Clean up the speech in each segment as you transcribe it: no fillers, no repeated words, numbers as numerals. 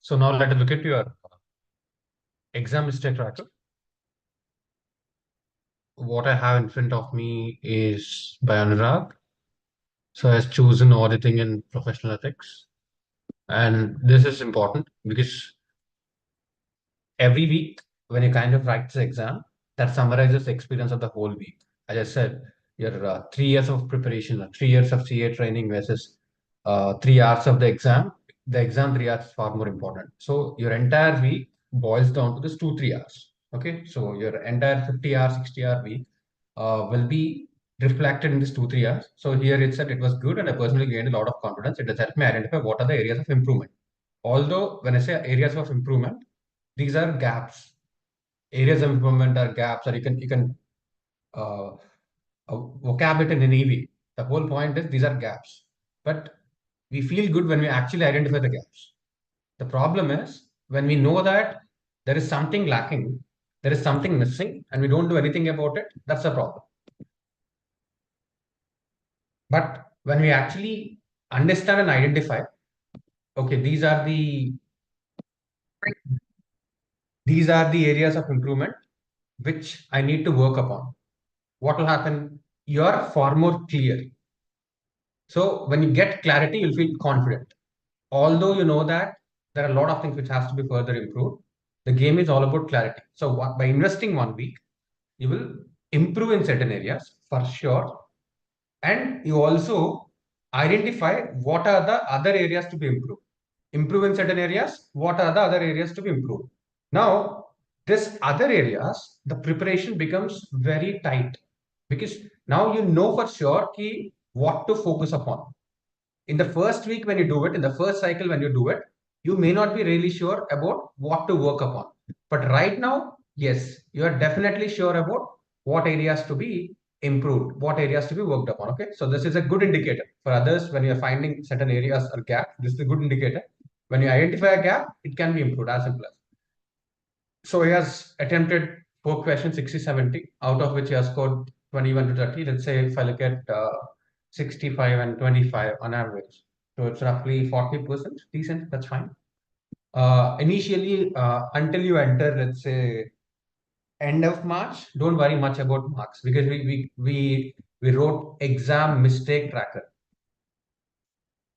So now let us look at your exam mistake tracker. What I have in front of me is by Anurag. So I has chosen auditing and professional ethics. And this is important because every week when you kind of write the exam, that summarizes the experience of the whole week. As I said, your 3 years of preparation, 3 years of CA training versus 3 hours of the exam. The exam 3 hours is far more important. So your entire week boils down to this 2, 3 hours. Okay, so your entire 50 hour, 60-hour week will be reflected in this 2, 3 hours. So here it said it was good, and I personally gained a lot of confidence. It has helped me identify what are the areas of improvement. Although when I say areas of improvement, these are gaps. Areas of improvement are gaps, or you can uh, vocab it in any way. The whole point is these are gaps. But we feel good when we actually identify the gaps. The problem is when we know that there is something lacking, there is something missing, and we don't do anything about it, that's the problem. But when we actually understand and identify, okay, these are the areas of improvement which I need to work upon. What will happen? You're far more clear. So when you get clarity, you'll feel confident. Although you know that there are a lot of things which has to be further improved, the game is all about clarity. So by investing 1 week, you will improve in certain areas for sure, and you also identify what are the other areas to be improved. Improve in certain areas. What are the other areas to be improved? Now, this other areas, the preparation becomes very tight because now you know for sure what to focus upon. In the first week when you do it, in the first cycle when you do it, you may not be really sure about what to work upon. But right now, yes, you are definitely sure about what areas to be improved, what areas to be worked upon. Okay, so this is a good indicator for others when you're finding certain areas or gap. This is a good indicator. When you identify a gap, it can be improved as simple as. So he has attempted 4 questions, 60, 70, out of which he has scored 21 to 30. Let's say if I look at 65 and 25 on average. So it's roughly 40%, decent, that's fine. Initially, until you enter, let's say, end of March, don't worry much about marks because we wrote exam mistake tracker.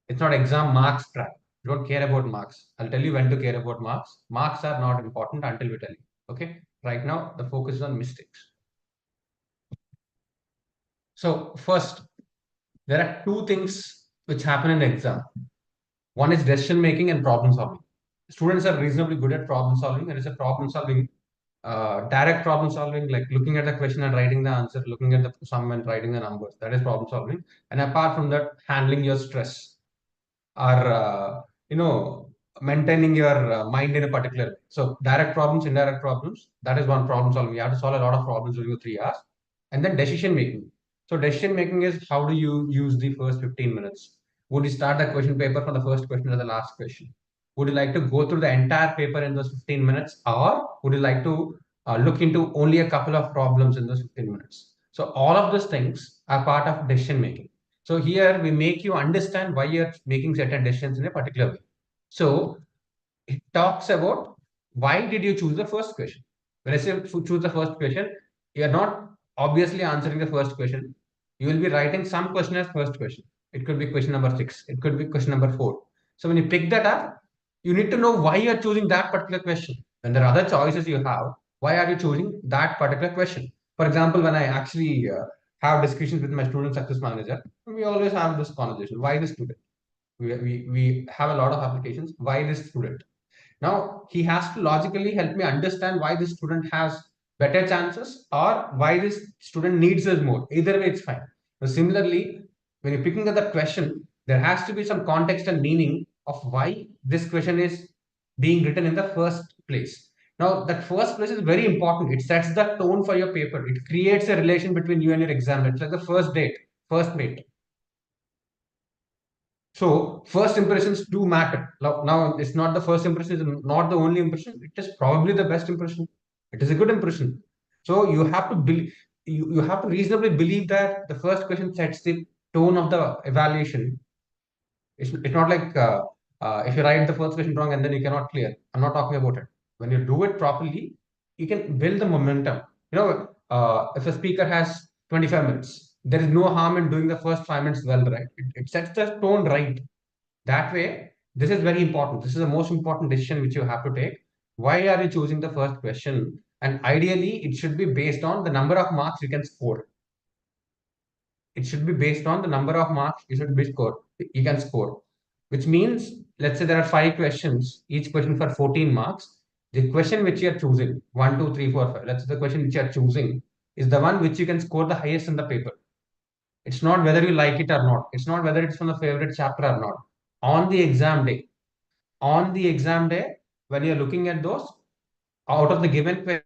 It's not exam marks tracker. You don't care about marks. I'll tell you when to care about marks. Marks are not important until we tell you. Okay. Right now, the focus is on mistakes. So first, there are two things which happen in the exam. One is decision making and problem solving. Students are reasonably good at problem solving. There is a problem solving, direct problem solving, like looking at the question and writing the answer, looking at the sum and writing the numbers. That is problem solving. And apart from that, handling your stress or maintaining your mind in a particular way. So direct problems, indirect problems, that is one problem solving. You have to solve a lot of problems during 3 hours. And then decision making. So decision making is how do you use the first 15 minutes? Would you start the question paper from the first question to the last question? Would you like to go through the entire paper in those 15 minutes, or would you like to look into only a couple of problems in those 15 minutes? So all of those things are part of decision making. So here we make you understand why you're making certain decisions in a particular way. So it talks about why did you choose the first question. When I say choose the first question, you're not obviously answering the first question. You will be writing some question as first question. It could be question number 6. It could be question number 4. So when you pick that up, you need to know why you're choosing that particular question. When there are other choices you have, why are you choosing that particular question? For example, when I actually have discussions with my student success manager, we always have this conversation. Why this student? We have a lot of applications. Why this student? Now he has to logically help me understand why this student has better chances or why this student needs us more. Either way, it's fine. So similarly, when you're picking up the question, there has to be some context and meaning of why this question is being written in the first place. Now, that first place is very important. It sets the tone for your paper. It creates a relation between you and your examiner. It's like the first date, first mate. So first impressions do matter. Now it's not the first impression, is not the only impression. It is probably the best impression. It is a good impression. So you have to believe, you have to reasonably believe that the first question sets the tone of the evaluation. It's not like If you write the first question wrong and then you cannot clear, I'm not talking about it. When you do it properly, you can build the momentum. If a speaker has 25 minutes, there is no harm in doing the first 5 minutes well, right? It sets the tone right. That way, this is very important. This is the most important decision which you have to take. Why are you choosing the first question? And ideally, it should be based on the number of marks you can score. It should be based on the number of marks you can score, which means, let's say there are 5 questions, each question for 14 marks. The question which you are choosing, 1, 2, 3, 4, 5, let's say the question which you are choosing is the one which you can score the highest in the paper. It's not whether you like it or not. It's not whether it's from the favorite chapter or not. On the exam day, on the exam day, when you're looking at those, out of the given question,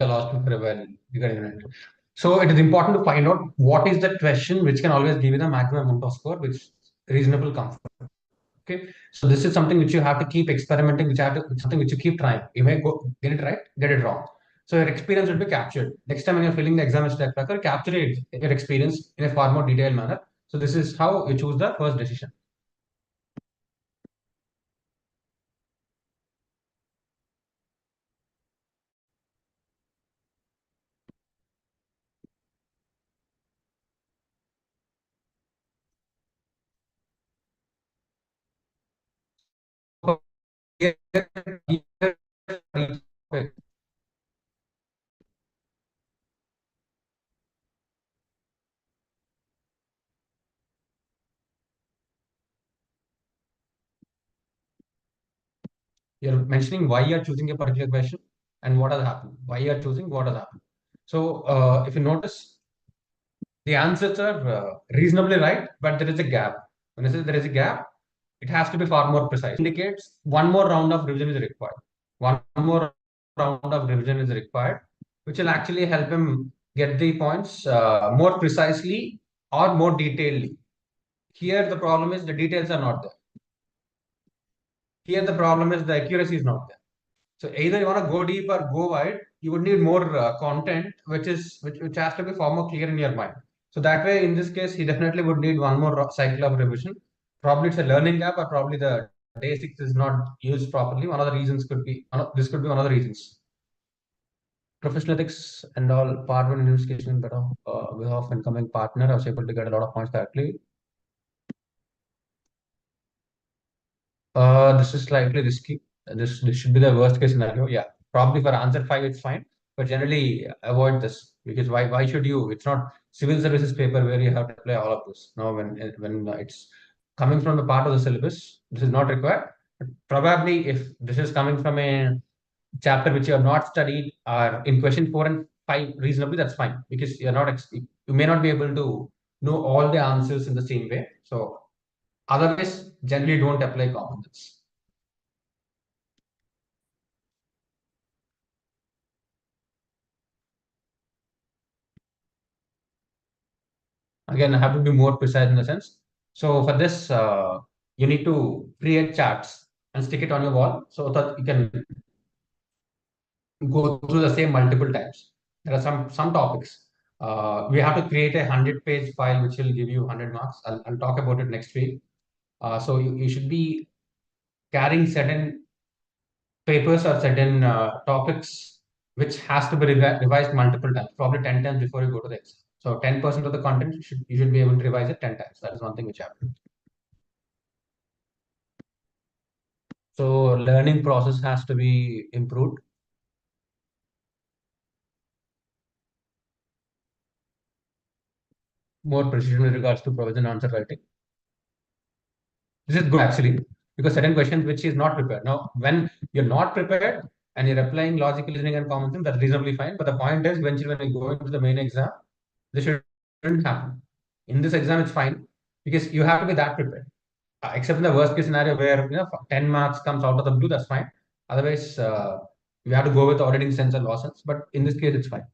I lost me for a while regarding it. So it is important to find out what is the question which can always give you the maximum amount of score, which is reasonable comfort. Okay, so this is something which you have to keep experimenting, something which you keep trying. You may go get it right, get it wrong. So your experience will be captured. Next time when you're filling the exam tracker, capture your experience in a far more detailed manner. So this is how you choose the first decision. You're mentioning why you're choosing a particular question and what has happened. Why you're choosing what has happened. So if you notice, the answers are reasonably right, but there is a gap. When I say there is a gap, it has to be far more precise. Indicates one more round of revision is required. One more round of revision is required, which will actually help him get the points more precisely or more detailedly. Here, the problem is the details are not there. Here, the problem is the accuracy is not there. So either you want to go deep or go wide, you would need more content, which has to be far more clear in your mind. So that way, in this case, he definitely would need one more cycle of revision. Probably it's a learning gap, or probably the day six is not used properly. One of the reasons could be this could be one of the reasons. Professional ethics and all part one investigation better with of incoming partner. I was able to get a lot of points correctly. This is slightly risky. This should be the worst case scenario. Yeah, probably for answer five, it's fine. But generally, avoid this because why should you? It's not civil services paper where you have to apply all of this. No, when it's coming from the part of the syllabus, this is not required. But probably if this is coming from a chapter which you have not studied or in question four and five reasonably, that's fine because you're not you may not be able to know all the answers in the same way. So otherwise, generally don't apply common sense. Again, I have to be more precise in the sense. So for this, you need to create charts and stick it on your wall so that you can go through the same multiple times. There are some topics. We have to create a 100-page file which will give you 100 marks. I'll talk about it next week. So you should be carrying certain papers or certain topics which has to be revised multiple times, probably 10 times before you go to the exam. So 10% of the content you should be able to revise it 10 times. That is one thing which happens. So learning process has to be improved. More precision with regards to provision answer writing. This is good actually, because certain questions which is not prepared. Now, when you're not prepared and you're applying logical reasoning and common sense, that's reasonably fine. But the point is, eventually, when you go into the main exam, this shouldn't happen. In this exam, it's fine because you have to be that prepared. Except in the worst case scenario where 10 marks comes out of the blue, that's fine. Otherwise, you have to go with auditing sense and law sense. But in this case, it's fine.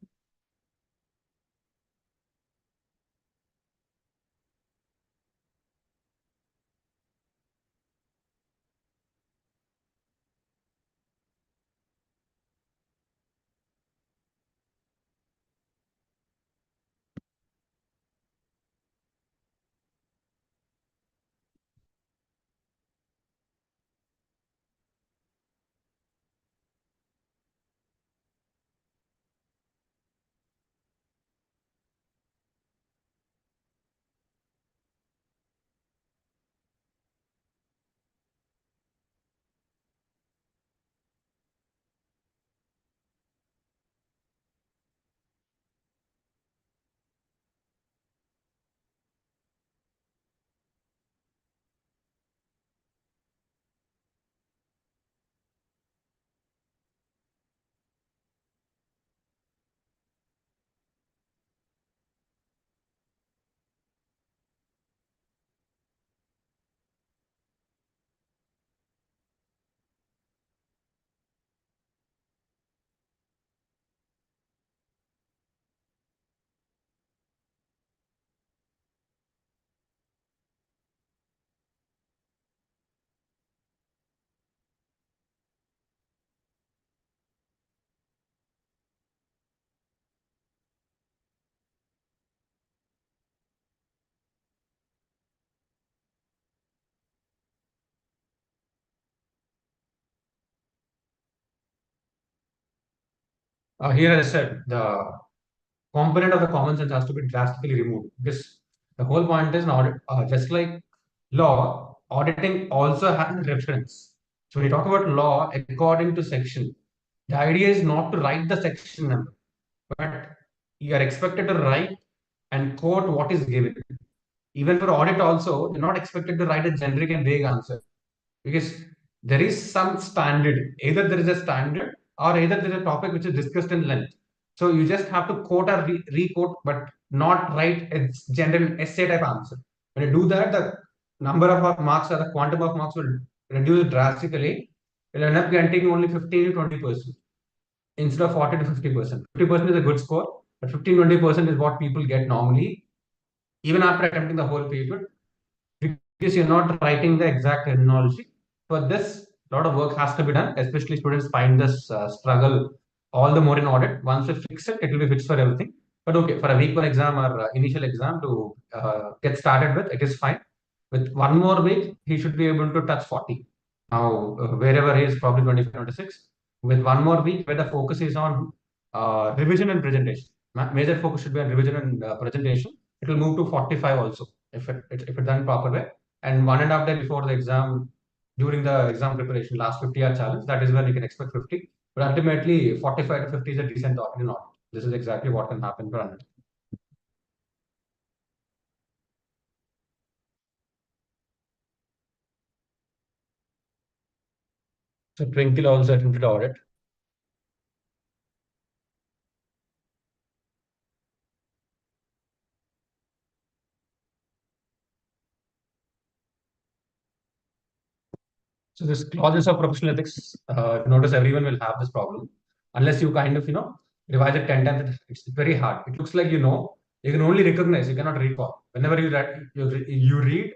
Here, as I said, the component of the common sense has to be drastically removed because the whole point is an audit, just like law, auditing also has reference. So when you talk about law, according to section, the idea is not to write the section number, but you are expected to write and quote what is given. Even for audit also, you're not expected to write a generic and vague answer because there is some standard. Either there is a standard or either there is a topic which is discussed in length. So you just have to quote or re-quote, but not write a general essay type answer. When you do that, the number of marks or the quantum of marks will reduce drastically. You'll end up getting only 15 to 20% instead of 40 to 50%. 50% is a good score, but 15-20% is what people get normally, even after attempting the whole paper, because you're not writing the exact terminology. For this, a lot of work has to be done, especially students find this struggle all the more in audit. Once we fix it, it will be fixed for everything. But okay, for a week one exam or initial exam to get started with, it is fine. With one more week, he should be able to touch 40. Now, wherever he is, probably 25, 26. With one more week, where the focus is on revision and presentation. Major focus should be on revision and presentation. It will move to 45 also if it's done proper way. And 1.5 day before the exam, during the exam preparation, last 50-hour challenge, that is when you can expect 50. But ultimately, 45 to 50 is a decent thought. Not. This is exactly what can happen for 100. So Twinkle also attempted audit. So this clauses of professional ethics, if you notice, everyone will have this problem unless you kind of, revise it 10 times. It's very hard. It looks like you can only recognize, you cannot recall. Whenever you read,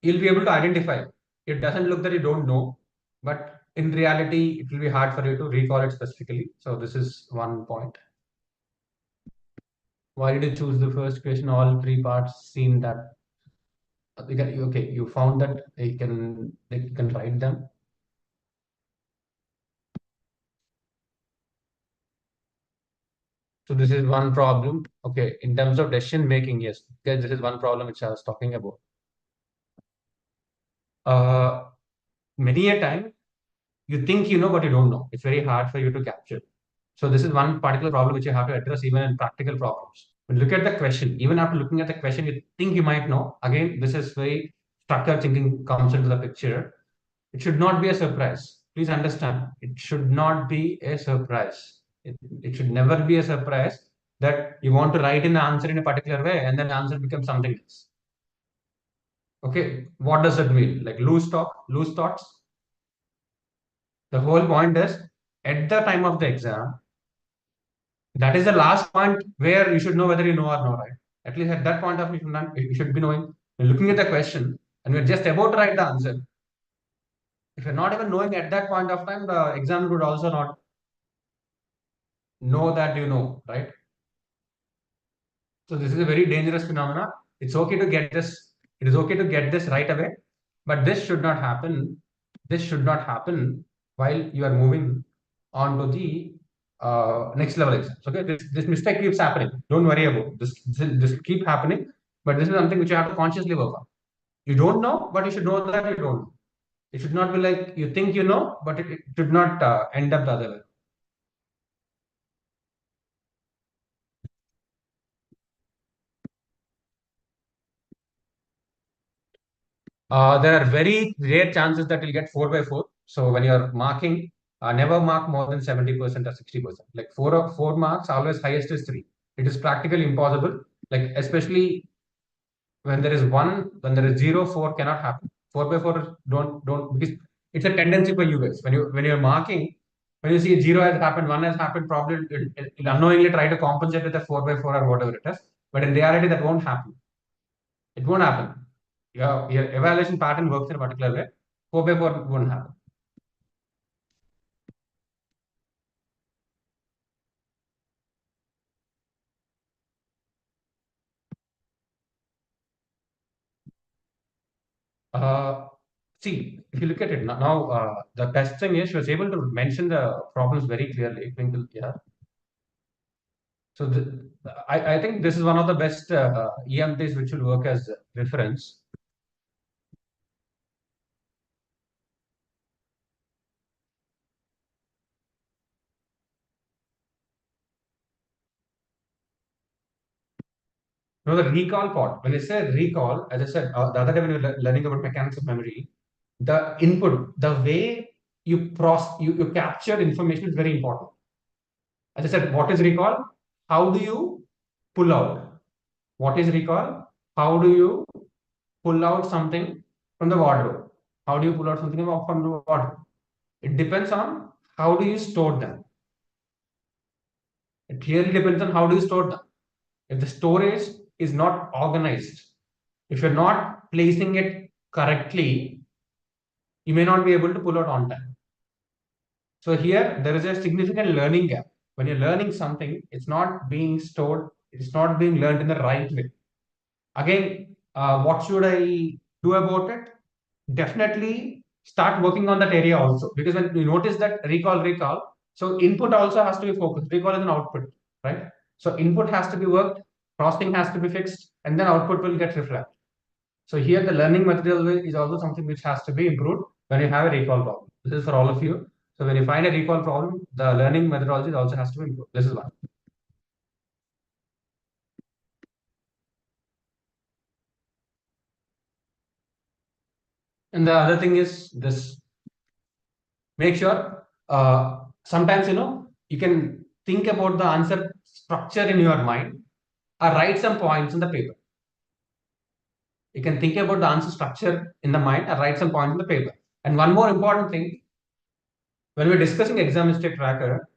you'll be able to identify. It doesn't look that you don't know, but in reality, it will be hard for you to recall it specifically. So this is one point. Why did you choose the first question? All three parts seem that okay, you found that you can write them. So this is one problem. Okay, in terms of decision making, yes, because this is one problem which I was talking about. Uh, Many a time you think you know, but you don't know. It's very hard for you to capture. So this is one particular problem which you have to address even in practical problems. When you look at the question, even after looking at the question, you think you might know. Again, this is very structured thinking comes into the picture. It should not be a surprise. Please understand, it should not be a surprise. It should never be a surprise that you want to write in the answer in a particular way and then the answer becomes something else. Okay, what does that mean? Like loose thoughts? The whole point is at the time of the exam, that is the last point where you should know whether you know or not, right? At least at that point of you should be knowing. When looking at the question and we're just about to write the answer, if you're not even knowing at that point of time, the examiner would also not know that you know, right? So this is a very dangerous phenomena. It's okay to get this. It is okay to get this right away, but this should not happen. This should not happen while you are moving on to the next level exams. Okay, this mistake keeps happening. Don't worry about this. This keep happening, but this is something which you have to consciously work on. You don't know, but you should know that you don't know. It should not be like you think you know, but it should not end up the other way. There are very rare chances that you'll get 4 by 4. So when you're marking, never mark more than 70% or 60%. Like four marks, always highest is 3. It is practically impossible. Like especially when there is 1, when there is 0, 4 cannot happen. 4 by 4 don't because it's a tendency for you guys. When you're marking, when you see 0 has happened, 1 has happened, probably you'll unknowingly try to compensate with a 4 by 4 or whatever it is. But in reality, that won't happen. It won't happen. Your evaluation pattern works in a particular way. 4 by 4 won't happen. Uh, See, if you look at it now, the best thing is she was able to mention the problems very clearly. Twinkle, yeah. So I think this is one of the best EMTs which will work as reference. Now the recall part. When I say recall, as I said the other day when we were learning about mechanics of memory, the input, the way you capture information is very important. As I said, what is recall? How do you pull out? What is recall? How do you pull out something from the wardrobe? How do you pull out something from the wardrobe? It depends on how do you store them. It clearly depends on how do you store them. If the storage is not organized, if you're not placing it correctly, you may not be able to pull out on time. So here there is a significant learning gap. When you're learning something, it's not being stored, it's not being learned in the right way. Again, what should I do about it? Definitely start working on that area also. Because when you notice that recall, so input also has to be focused. Recall is an output, right? So input has to be worked, processing has to be fixed, and then output will get reflected. So here the learning material is also something which has to be improved when you have a recall problem. This is for all of you. So when you find a recall problem, the learning methodology also has to be improved. This is one. And the other thing is this: make sure sometimes you can think about the answer structure in your mind or write some points in the paper. You can think about the answer structure in the mind or write some points in the paper. And one more important thing, when we're discussing exam mistake tracker,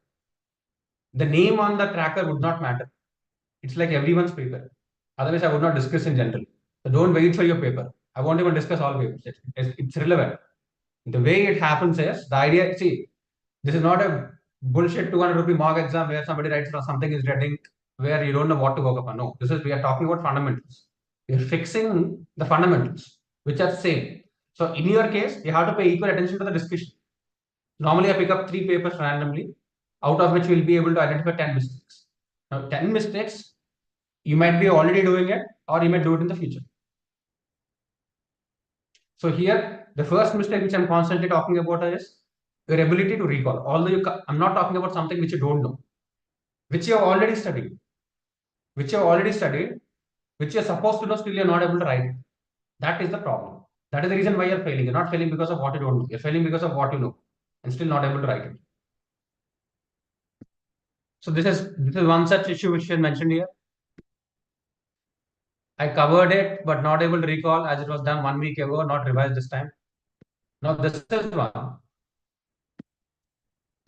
the name on the tracker would not matter. It's like everyone's paper. Otherwise, I would not discuss in general. So don't wait for your paper. I won't even discuss all papers. It's relevant. The way it happens is the idea. See, this is not a bullshit 200 rupee mock exam where somebody writes for something is reading where you don't know what to work upon. No, this is we are talking about fundamentals. We are fixing the fundamentals, which are same. So in your case, you have to pay equal attention to the discussion. Normally, I pick up 3 papers randomly, out of which we'll be able to identify 10 mistakes. Now, 10 mistakes, you might be already doing it, or you might do it in the future. So here, the first mistake which I'm constantly talking about is your ability to recall. Although I'm not talking about something which you don't know, which you have already studied, which you have already studied, which you're supposed to know, still you're not able to write it. That is the problem. That is the reason why you're failing. You're not failing because of what you don't know. You're failing because of what you know and still not able to write it. So this is one such issue which you mentioned here. I covered it, but not able to recall as it was done 1 week ago, not revised this time. Now this is one.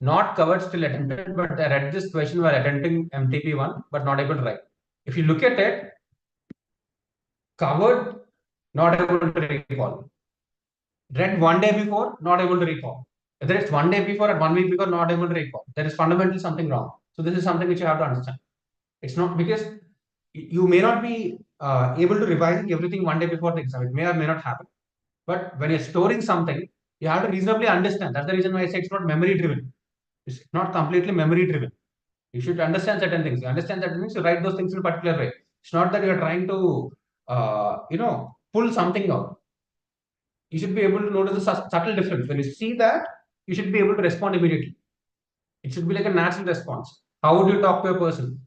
Not covered, still attempted, but I read this question while attempting MTP1, but not able to write. If you look at it, covered, not able to recall. Read 1 day before, not able to recall. Whether it's 1 day before or 1 week before, not able to recall. There is fundamentally something wrong. So this is something which you have to understand. It's not because you may not be able to revise everything 1 day before the exam. It may or may not happen. But when you're storing something, you have to reasonably understand. That's the reason why I say it's not memory driven. It's not completely memory driven. You should understand certain things. You understand certain things, you write those things in a particular way. It's not that you're trying to, pull something out. You should be able to notice the subtle difference. When you see that, you should be able to respond immediately. It should be like a natural response. How would you talk to a person?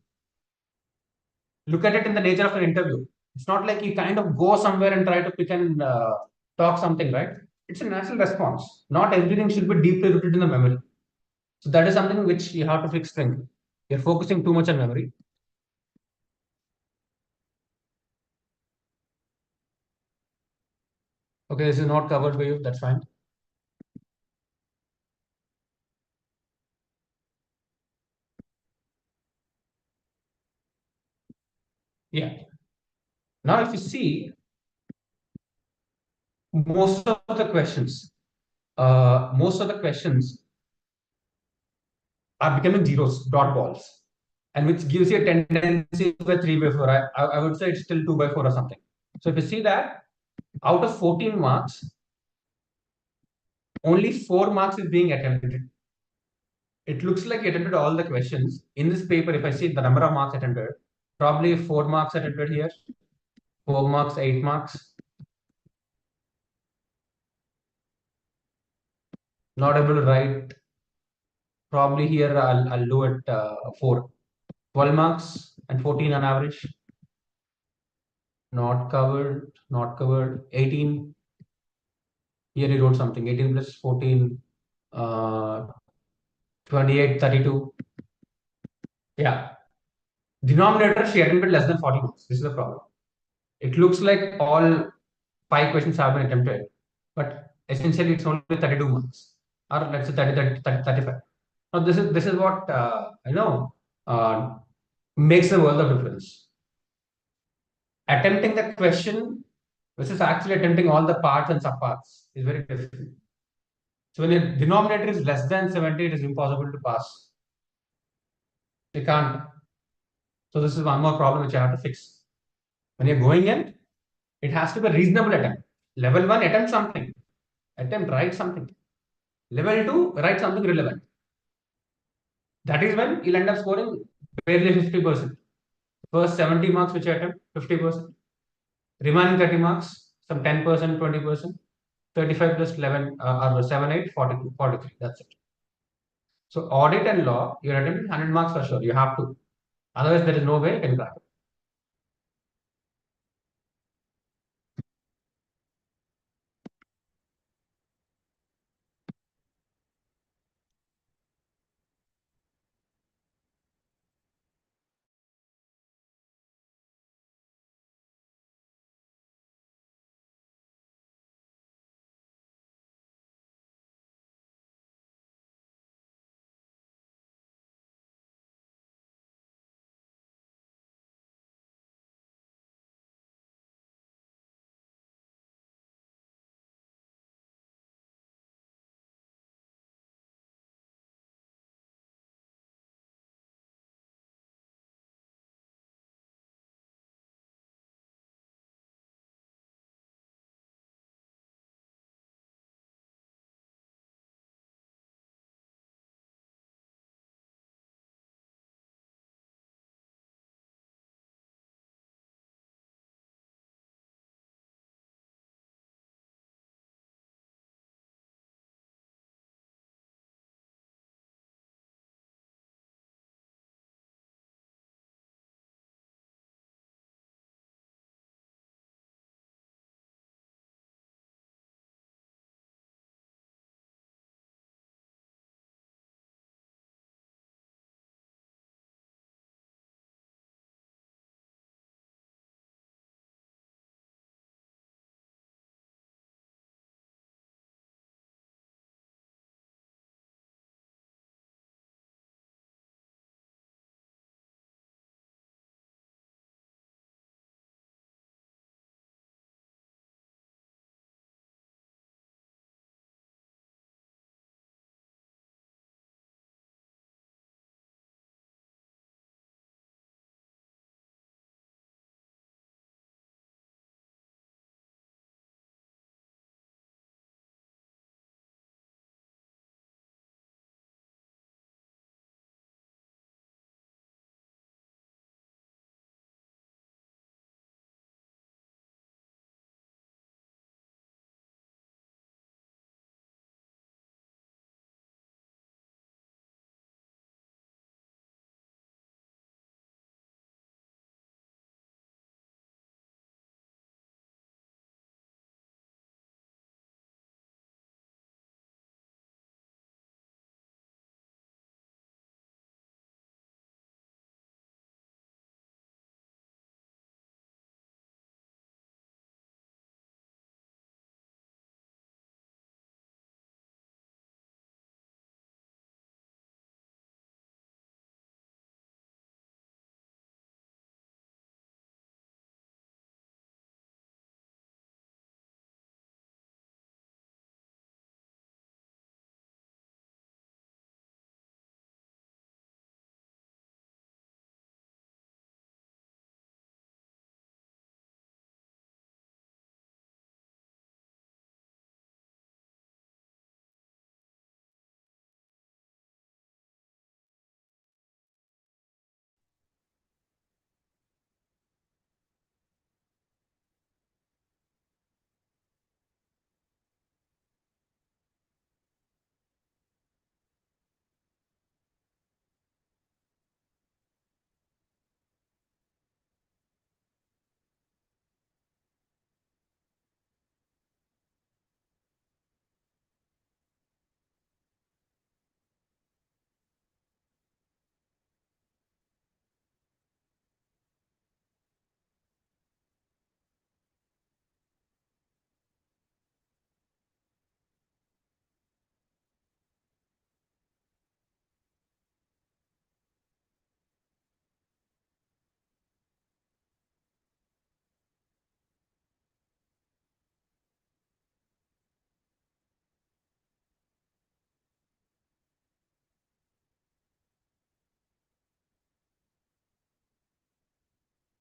Look at it in the nature of an interview. It's not like you kind of go somewhere and try to pick and talk something, right? It's a natural response. Not everything should be deeply rooted in the memory. So that is something which you have to fix. Thing. You're focusing too much on memory. Okay, this is not covered by you. That's fine. Yeah. Now, if you see most of the questions, are becoming zeros, dot balls, and which gives you a tendency of a 3 by 4. I would say it's still 2 by 4 or something. So if you see that out of 14 marks, only 4 marks is being attempted. It looks like you attempted all the questions in this paper. If I see the number of marks attempted, probably 4 marks attempted here, 4 marks, 8 marks. Not able to write. Probably here I'll do it 4. 12 marks and 14 on average. Not covered, not covered. 18. Here he wrote something. 18 plus 14, 28, 32. Yeah. Denominator, she attempted less than 40 marks. This is the problem. It looks like all 5 questions have been attempted, but essentially it's only 32 marks, or let's say 35. Now this is what makes the world of difference. Attempting the question versus actually attempting all the parts and subparts is very different. So when your denominator is less than 70, it is impossible to pass. You can't. So this is one more problem which you have to fix. When you're going in, it has to be a reasonable attempt. Level 1, attempt something. Write something. Level 2, write something relevant. That is when you'll end up scoring barely 50%. First 70 marks which you attempt, 50%. Remaining 30 marks, some 10%, 20%, 35 plus 11 or 7, 8, 42, 43. That's it. So audit and law, you're attempting 100 marks for sure. You have to. Otherwise, there is no way you can crack it.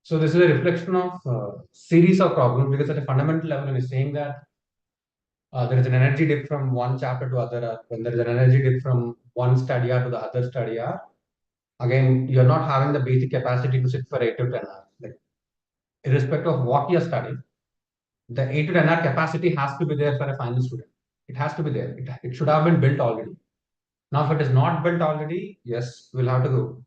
So this is a reflection of series of problems because at a fundamental level, when you're saying that there is an energy dip from one chapter to other, when there is an energy dip from one study hour to the other study hour, again, you're not having the basic capacity to sit for 8 to 10 hours. Like, irrespective of what you're studying, The 8 to 10 hour capacity has to be there for a final student. It has to be there. It should have been built already. Now, if it is not built already, yes, we'll have to go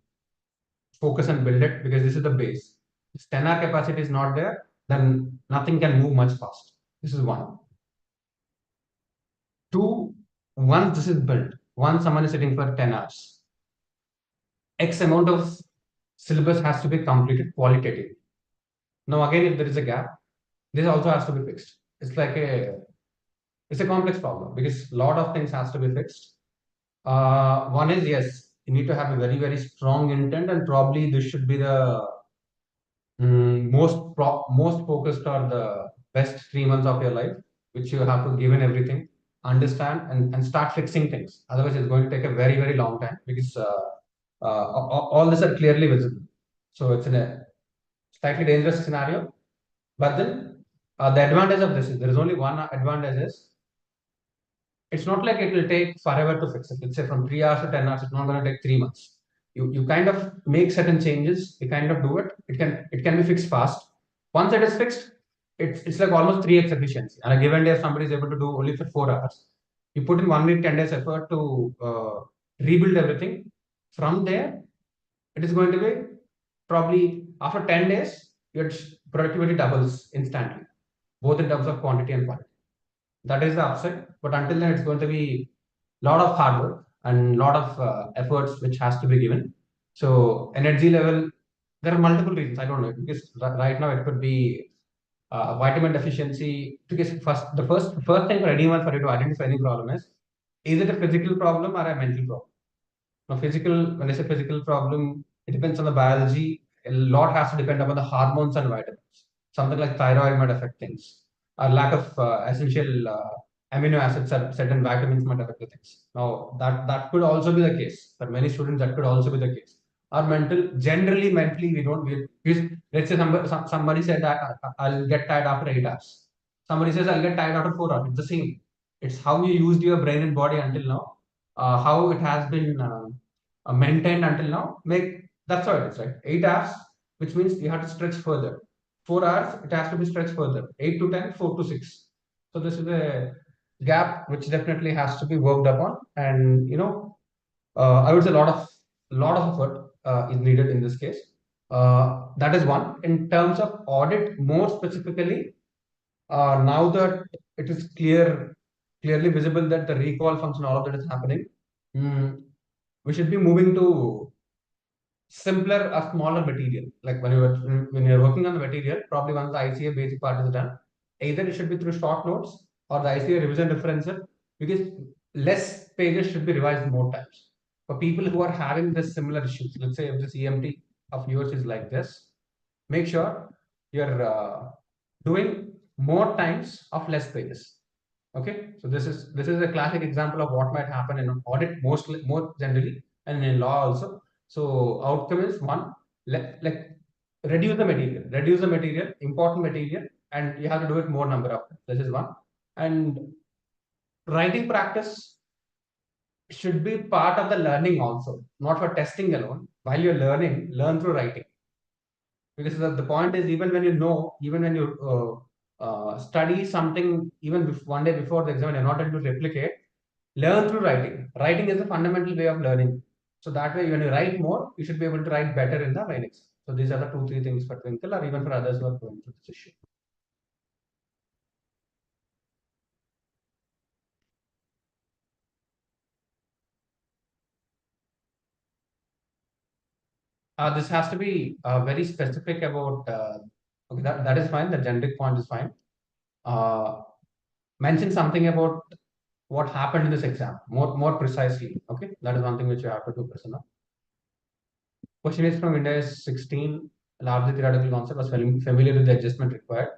focus and build it because this is the base. If 10 hour capacity is not there, then nothing can move much fast. This is one. Two, once this is built, once someone is sitting for 10 hours, X amount of syllabus has to be completed qualitatively. Now, again, if there is a gap, this also has to be fixed. It's like it's a complex problem because a lot of things has to be fixed. One is, yes, you need to have a very, very strong intent, and probably this should be the most focused or the best 3 months of your life, which you have to give in everything, understand, and start fixing things. Otherwise, it's going to take a very, very long time because all this are clearly visible. So it's in a slightly dangerous scenario. But then the advantage of this is there is only one advantage is it's not like it will take forever to fix it. Let's say from 3 hours to 10 hours, it's not going to take 3 months. You kind of make certain changes, you kind of do it. It can be fixed fast. Once it is fixed, it's like almost 3x efficiency. And a given day, if somebody is able to do only for 4 hours, you put in 1 week, 10 days effort to rebuild everything. From there, it is going to be probably after 10 days, your productivity doubles instantly, both in terms of quantity and quality. That is the upside. But until then, it's going to be a lot of hard work and a lot of efforts which has to be given. So energy level, there are multiple reasons. I don't know because right now it could be vitamin deficiency. Because first thing for anyone for you to identify any problem is it a physical problem or a mental problem? Now, when I say physical problem, it depends on the biology. A lot has to depend upon the hormones and vitamins. Something like thyroid might affect things. A lack of essential amino acids or certain vitamins might affect the things. Now, that could also be the case. For many students, that could also be the case. Our generally mentally, let's say somebody said that I'll get tired after 8 hours. Somebody says I'll get tired after 4 hours. It's the same. It's how you used your brain and body until now, how it has been maintained until now. That's how it is, right? 8 hours, which means you have to stretch further. 4 hours, it has to be stretched further. 8 to 10, 4 to 6. So this is a gap which definitely has to be worked upon, and I would say a lot of effort is needed in this case. That is one. In terms of audit, more specifically, now that it is clearly visible that the recall function, all of that is happening, mm, we should be moving to simpler or smaller material. Like when you're working on the material, probably once the ICA basic part is done, either it should be through short notes or the ICA revision differential, because less pages should be revised more times. For people who are having this similar issues, let's say if this EMT of yours is like this, make sure you're doing more times of less pages. Okay, so this is a classic example of what might happen in audit mostly more generally and in law also. So outcome is one, like reduce the material, important material, and you have to do it more number of times. This is one. And writing practice should be part of the learning also, not for testing alone. While you're learning, learn through writing. Because the point is, even when you study something, even one day before the exam, you're not able to replicate, learn through writing. Writing is a fundamental way of learning. So that way, when you write more, you should be able to write better in the main exam. So these are the 2, 3 things for Twinkle or even for others who are going through this issue. This has to be very specific about, okay, that is fine. The generic point is fine. Uh, Mention something about what happened in this exam more precisely. Okay, that is one thing which you have to do, Prasanna. Question is from India is 16. Largely theoretical concept was familiar with the adjustment required.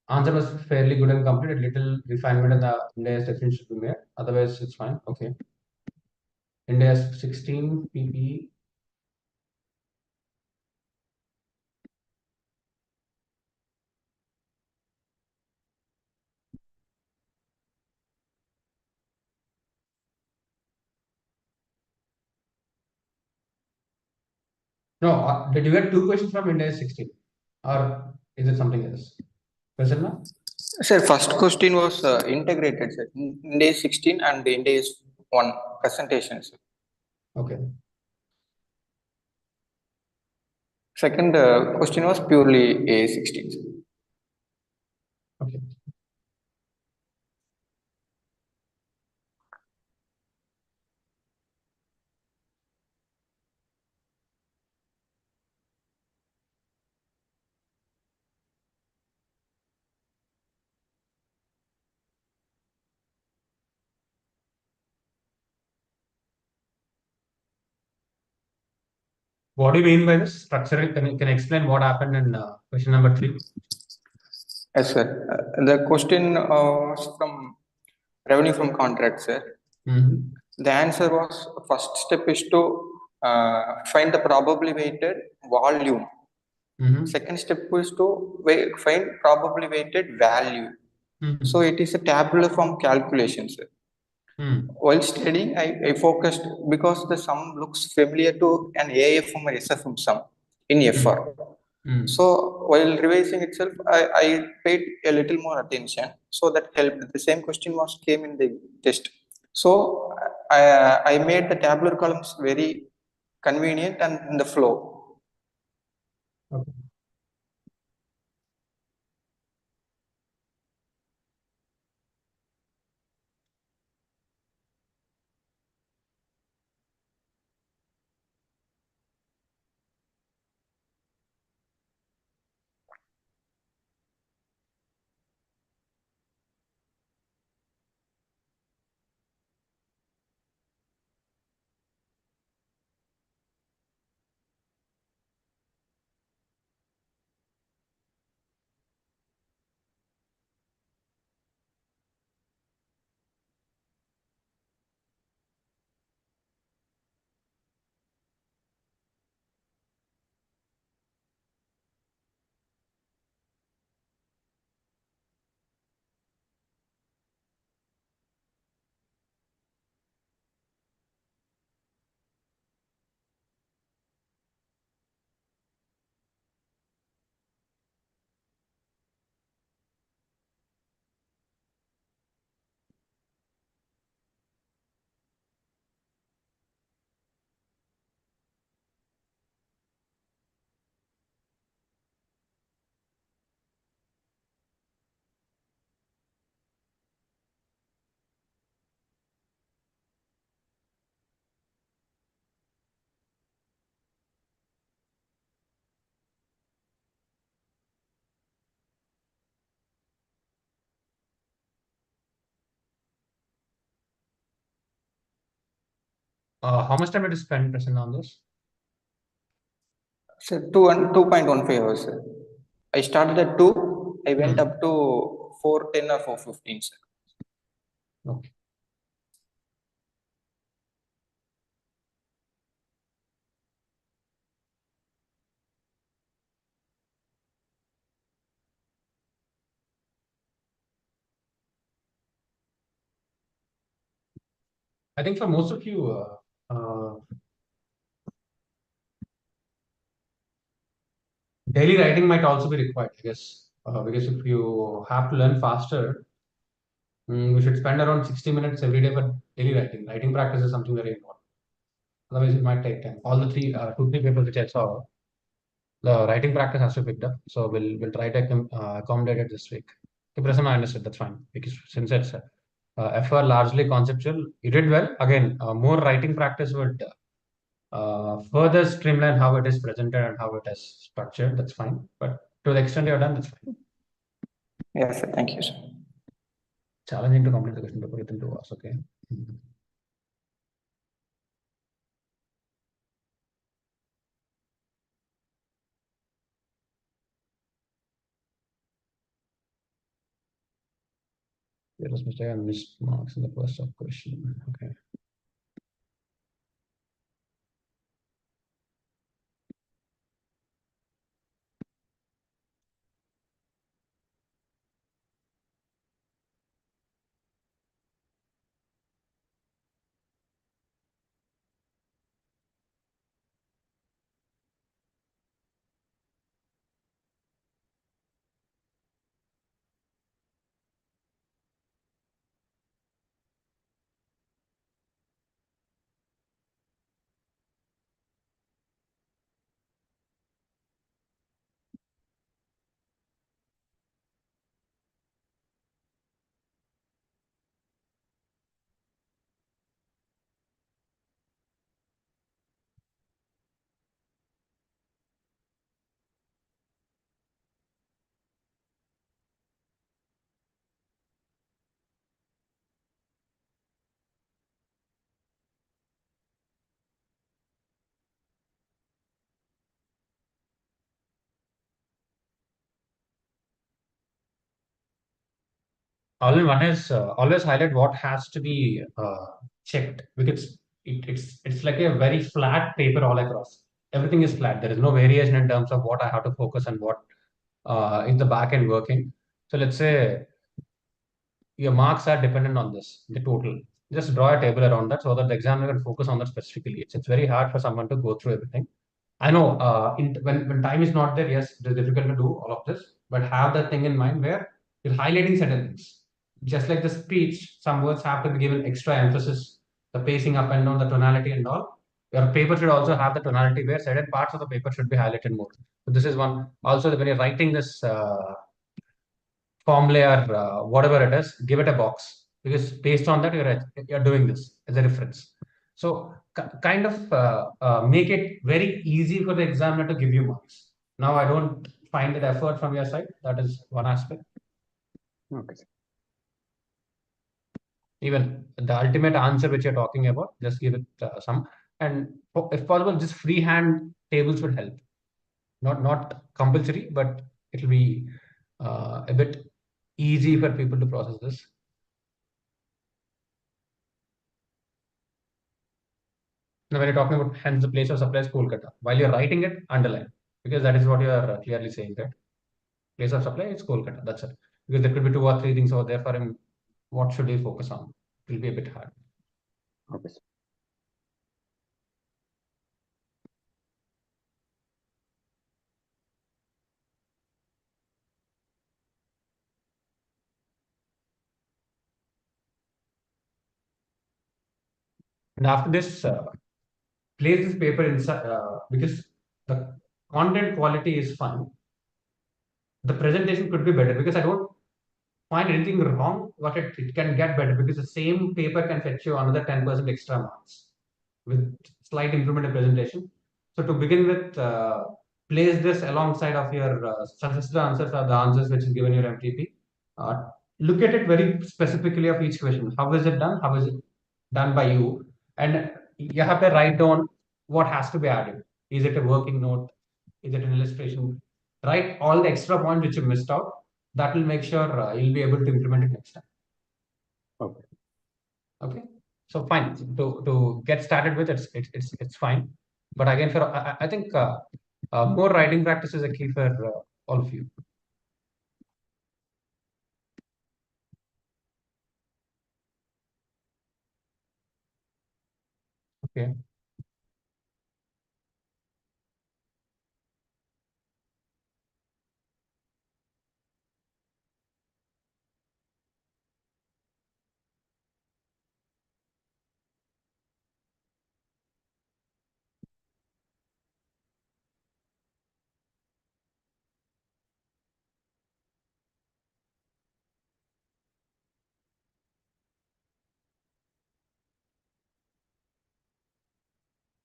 Answer was fairly good and complete. A little refinement in the India's definition should be made. Otherwise, it's fine. Okay. India's 16 PPE. No, did you get two questions from India's 16, or is it something else? Prasanna? Sir, first question was integrated, sir. In day 16 and in days 1 presentation, sir. Okay. Second question was purely A16, sir. Okay. What do you mean by this structural? Can you explain what happened in question number 3? Yes, sir. The question was from revenue from contract, sir. Mm-hmm. The answer was first step is to find the probably weighted volume. Mm-hmm. Second step is to find probably weighted value. Mm-hmm. So it is a tabular form calculation, sir. While studying, I focused because the sum looks familiar to an AFM or SFM sum in FR. So while revising itself, I paid a little more attention. So that helped. The same question was came in the test. So I made the tabular columns very convenient and in the flow. Okay. How much time did you spend, Prasanna, on this? So 2.15 hours, sir. I started at 2, I went up to 4:10 or 4:15, sir. Okay. I think for most of you, daily writing might also be required, I guess, because if you have to learn faster, we should spend around 60 minutes every day for daily writing. Writing practice is something very important. Otherwise, it might take time. All the two, three papers which I saw, the writing practice has to be picked up. So we'll try to accommodate it this week. Okay, Prasanna, I understood. That's fine. Because since it's FR largely conceptual, you did well. Again, more writing practice would further streamline how it is presented and how it is structured. That's fine. But to the extent you're done, that's fine. Yes, sir. Thank you, sir. Challenging to complete the question paper within 2 hours. Okay. There was mistake. I missed marks in the first sub question. Okay. One is always highlight what has to be checked, because it's like a very flat paper all across. Everything is flat. There is no variation in terms of what I have to focus and what is the back end working. So let's say your marks are dependent on this, the total. Just draw a table around that so that the examiner can focus on that specifically. It's very hard for someone to go through everything. I know when time is not there, yes, it is difficult to do all of this, but have that thing in mind where you're highlighting certain things. Just like the speech, some words have to be given extra emphasis, the pacing up and down, the tonality and all. Your paper should also have the tonality where certain parts of the paper should be highlighted more. So this is one. Also, when you're writing this formula or whatever it is, give it a box, because based on that you're doing this as a reference. So kind of make it very easy for the examiner to give you marks. Now I don't find that effort from your side. That is one aspect. Okay. Even the ultimate answer which you're talking about, just give it some, and if possible, just freehand tables would help. Not compulsory, but it will be a bit easy for people to process this. Now, when you're talking about hence the place of supply is Kolkata, while you're writing it, underline, because that is what you are clearly saying, that place of supply is Kolkata. That's it. Because there could be two or three things over there for him. What should he focus on? It will be a bit hard. Okay. And after this, place this paper inside, because the content quality is fine. The presentation could be better, because I don't find anything wrong, but it can get better, because the same paper can fetch you another 10% extra marks with slight improvement in presentation. So to begin with, place this alongside of your suggested answers or the answers which is given your MTP. Uh, Look at it very specifically of each question. How is it done? How is it done by you? And you have to write down what has to be added. Is it a working note? Is it an illustration? Write all the extra points which you missed out. That will make sure you'll be able to implement it next time. Okay. Okay. So fine. To get started with, it's fine. But again, for I think more writing practice is a key for all of you. Okay.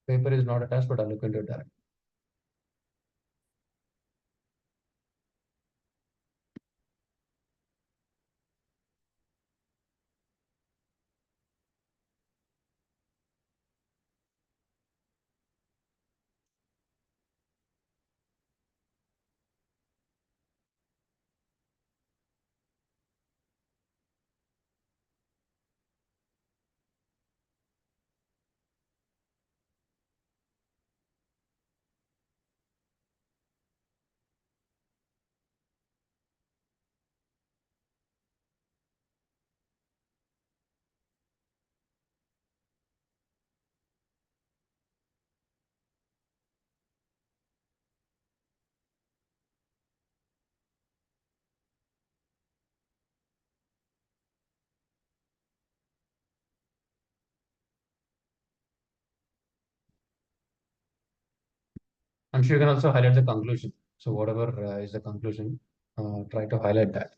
Paper is not attached, but I'll look into that. I'm sure you can also highlight the conclusion. So whatever is the conclusion, try to highlight that.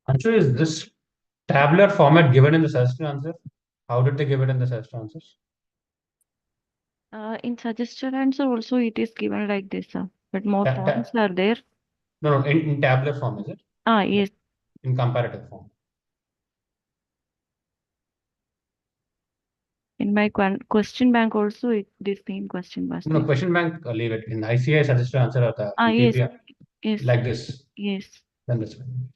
Anshu, is this tabular format given in the suggested answer? How did they give it in the suggested answers? In suggested answer also it is given like this, but more points are there. No, in tabular form, is it? Yes. In comparative form. In my question bank also, this same question was No, there. question bank, leave it. In ICI suggested answer or the Yes, PPR, yes, like this. yes. Then that's fine.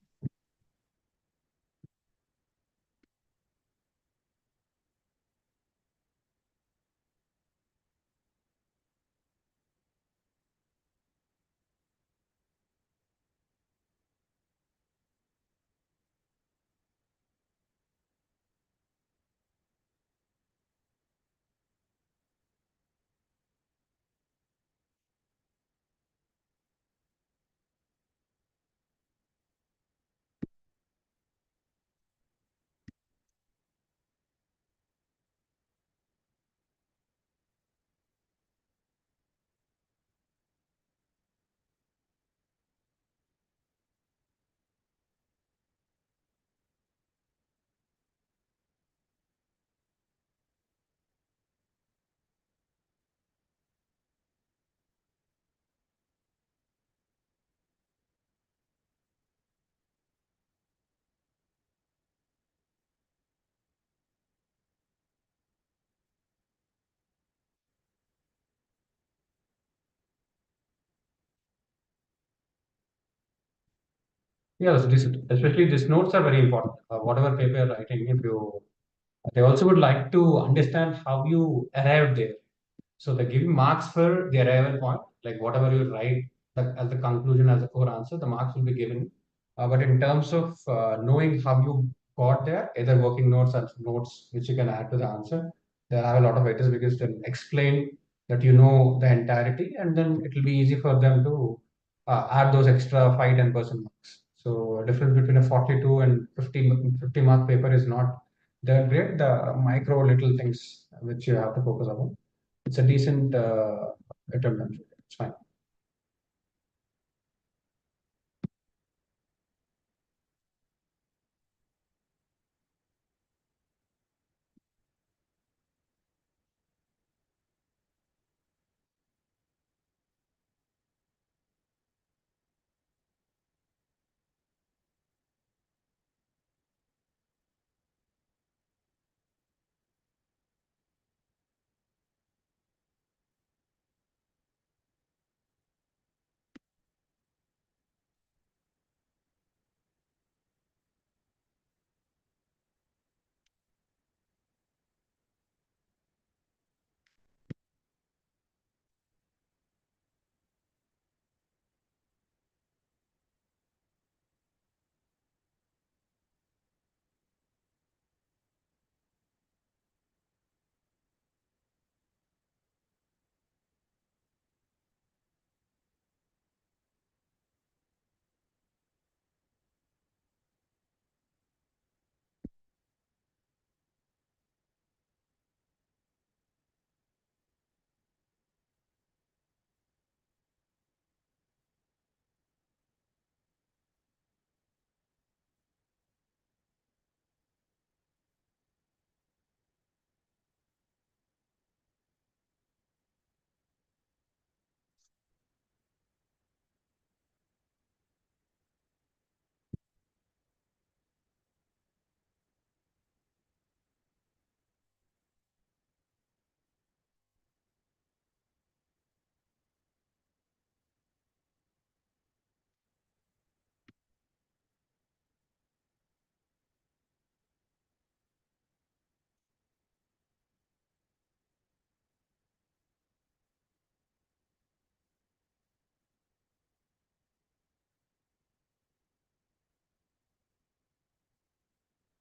Yeah, so especially these notes are very important. Whatever paper you're writing, if you, they also would like to understand how you arrived there. So they're giving marks for the arrival point, like whatever you write as the conclusion, as the core answer, the marks will be given. But in terms of knowing how you got there, either working notes or notes which you can add to the answer, there are a lot of weightages because they explain that you know the entirety, and then it will be easy for them to add those extra 5-10% marks. So difference between a 42 and 50 mark paper is not that great. The micro little things which you have to focus on. It's a decent attempt. I'm sure. It's fine.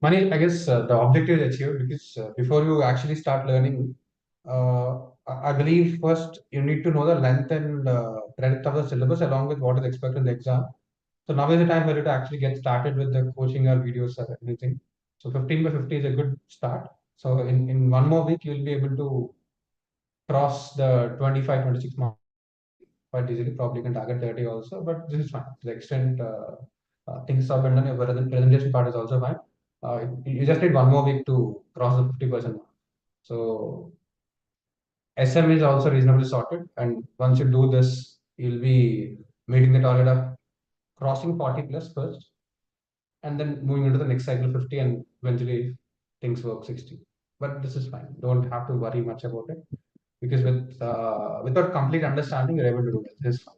Money, I guess the objective is achieved because before you actually start learning, I believe first you need to know the length and breadth of the syllabus along with what is expected in the exam. So now is the time for you to actually get started with the coaching or videos or anything. So 15 by 50 is a good start. So in one more week, you'll be able to cross the 25, 26 mark quite easily. Probably can target 30 also, but this is fine. To the extent things are done, your presentation part is also fine. You just need one more week to cross the 50% mark. So SM is also reasonably sorted, and once you do this, you'll be meeting the target of crossing 40 plus first, and then moving into the next cycle 50, and eventually things work 60. But this is fine. Don't have to worry much about it, because without complete understanding, you're able to do it. This is fine.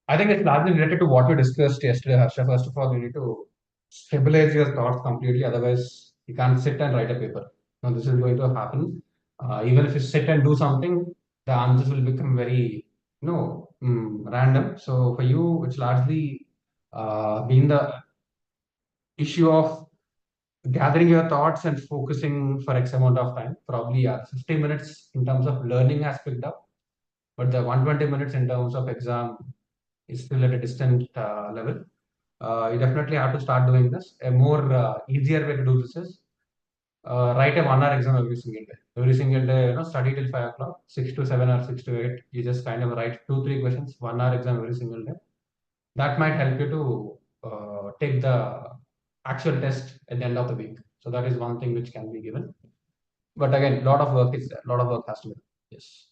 I think it's largely related to what we discussed yesterday, Harsha. First of all, you need to stabilize your thoughts completely. Otherwise, you can't sit and write a paper. Now, this is going to happen. Even if you sit and do something, the answers will become very, random. So for you, it's largely been the issue of gathering your thoughts and focusing for X amount of time. Probably, 50 minutes in terms of learning has picked up, but the 120 minutes in terms of exam is still at a distant level. You definitely have to start doing this. A more easier way to do this is write a 1 hour exam every single day. Every single day, study till 5 o'clock, 6 to 7 or 6 to 8. You just kind of write 2, 3 questions, 1 hour exam every single day. That might help you to take the actual test at the end of the week. So that is one thing which can be given. But again, a lot of work is there. A lot of work has to be done. Yes.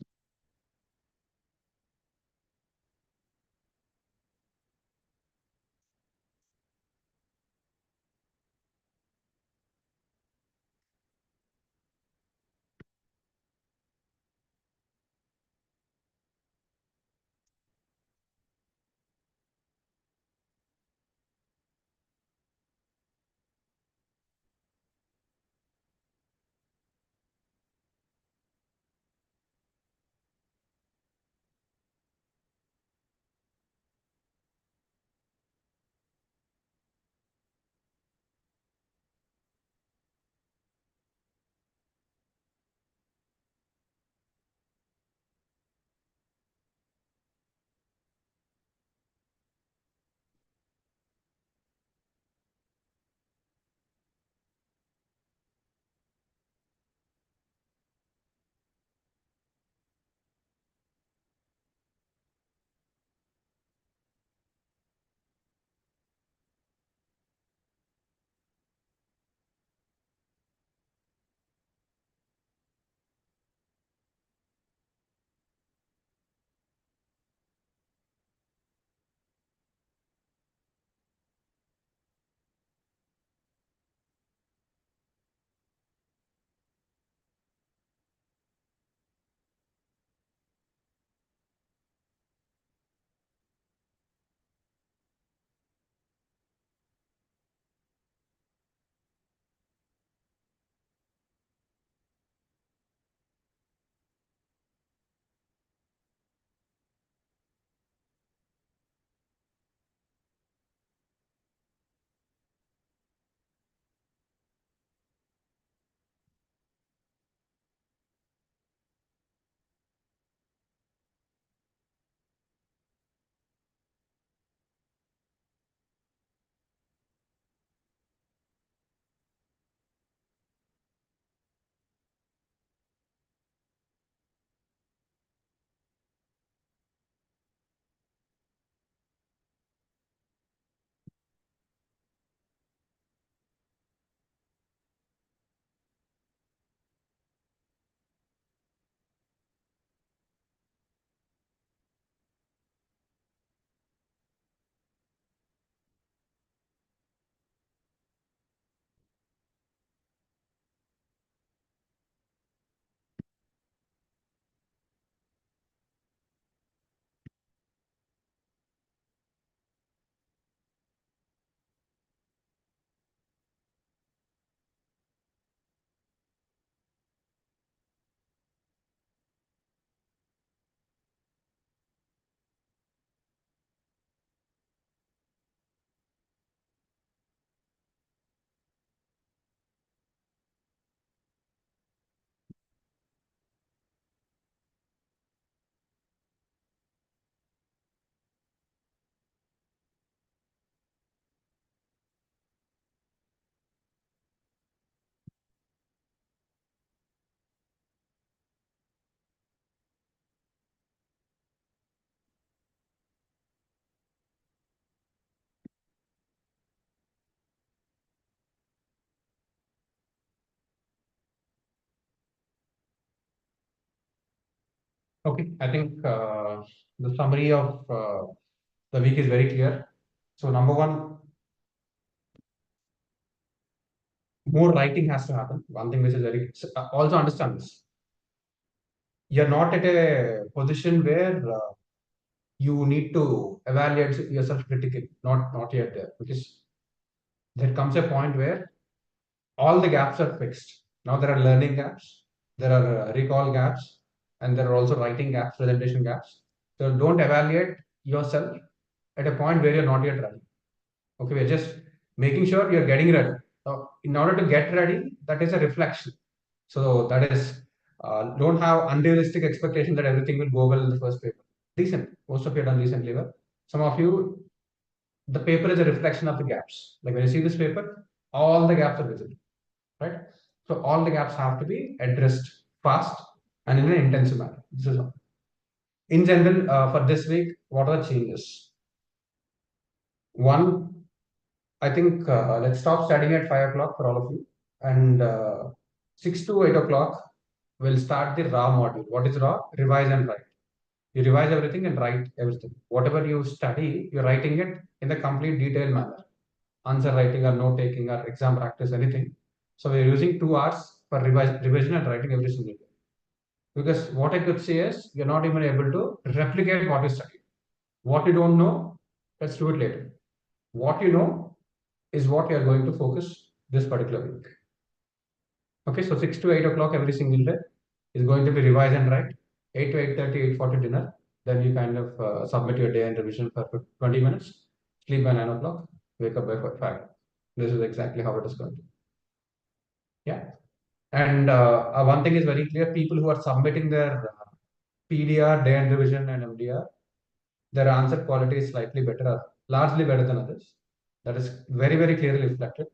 Okay, I think the summary of the week is very clear. So number one, more writing has to happen. One thing which is very also understand this. You're not at a position where you need to evaluate yourself critically. Not yet there, because there comes a point where all the gaps are fixed. Now there are learning gaps, there are recall gaps, and there are also writing gaps, presentation gaps. So don't evaluate yourself at a point where you're not yet ready. Okay, we're just making sure you're getting ready. Now, in order to get ready, that is a reflection. So that is, don't have unrealistic expectation that everything will go well in the first paper. Decent. Most of you have done decently well. Some of you, the paper is a reflection of the gaps. Like when you see this paper, all the gaps are visible, right? So all the gaps have to be addressed fast and in an intensive manner. This is all. In general, for this week, what are the changes? One, I think let's stop studying at 5 o'clock for all of you, and 6 to 8 o'clock we'll start the raw module. What is raw? Revise and write. You revise everything and write everything. Whatever you study, you're writing it in the complete detailed manner. Answer writing or note taking or exam practice, anything. So we're using 2 hours for revision and writing every single day. Because what I could say is you're not even able to replicate what you studied. What you don't know, let's do it later. What you know is what you are going to focus this particular week. Okay, so 6 to 8 o'clock every single day is going to be revise and write. 8 to 8:30, 8:40 dinner. Then you kind of submit your day and revision for 20 minutes. Sleep by 9 o'clock. Wake up by 5. This is exactly how it is going to be. Yeah. And one thing is very clear: people who are submitting their PDR, day and revision, and MDR, their answer quality is slightly better, largely better than others. That is very, very clearly reflected,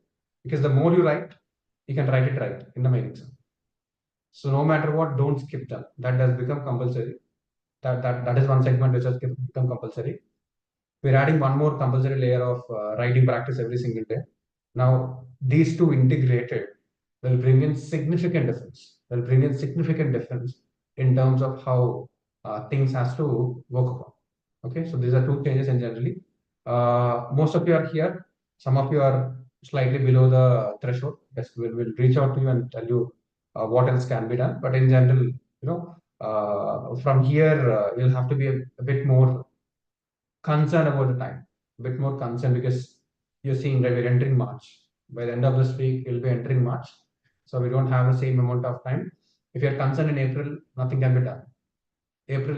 because the more you write, you can write it right in the main exam. So no matter what, don't skip them. That does become compulsory. That is one segment which has become compulsory. We're adding one more compulsory layer of writing practice every single day. Now, these two integrated will bring in significant difference. Will bring in significant difference in terms of how things has to work upon. Okay, so these are two changes in generally. Most of you are here. Some of you are slightly below the threshold. Yes, we'll reach out to you and tell you what else can be done. But in general, from here, you'll have to be a bit more concerned about the time, a bit more concerned, because you're seeing that we're entering March. By the end of this week, we'll be entering March. So we don't have the same amount of time. If you're concerned in April, nothing can be done. April,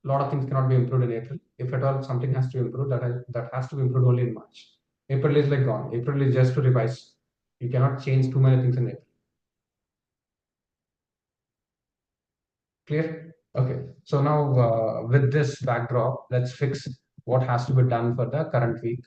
a lot of things cannot be improved in April. If at all something has to improve, that has to be improved only in March. April is like gone. April is just to revise. You cannot change too many things in April. Clear? Okay. So now with this backdrop, let's fix what has to be done for the current week.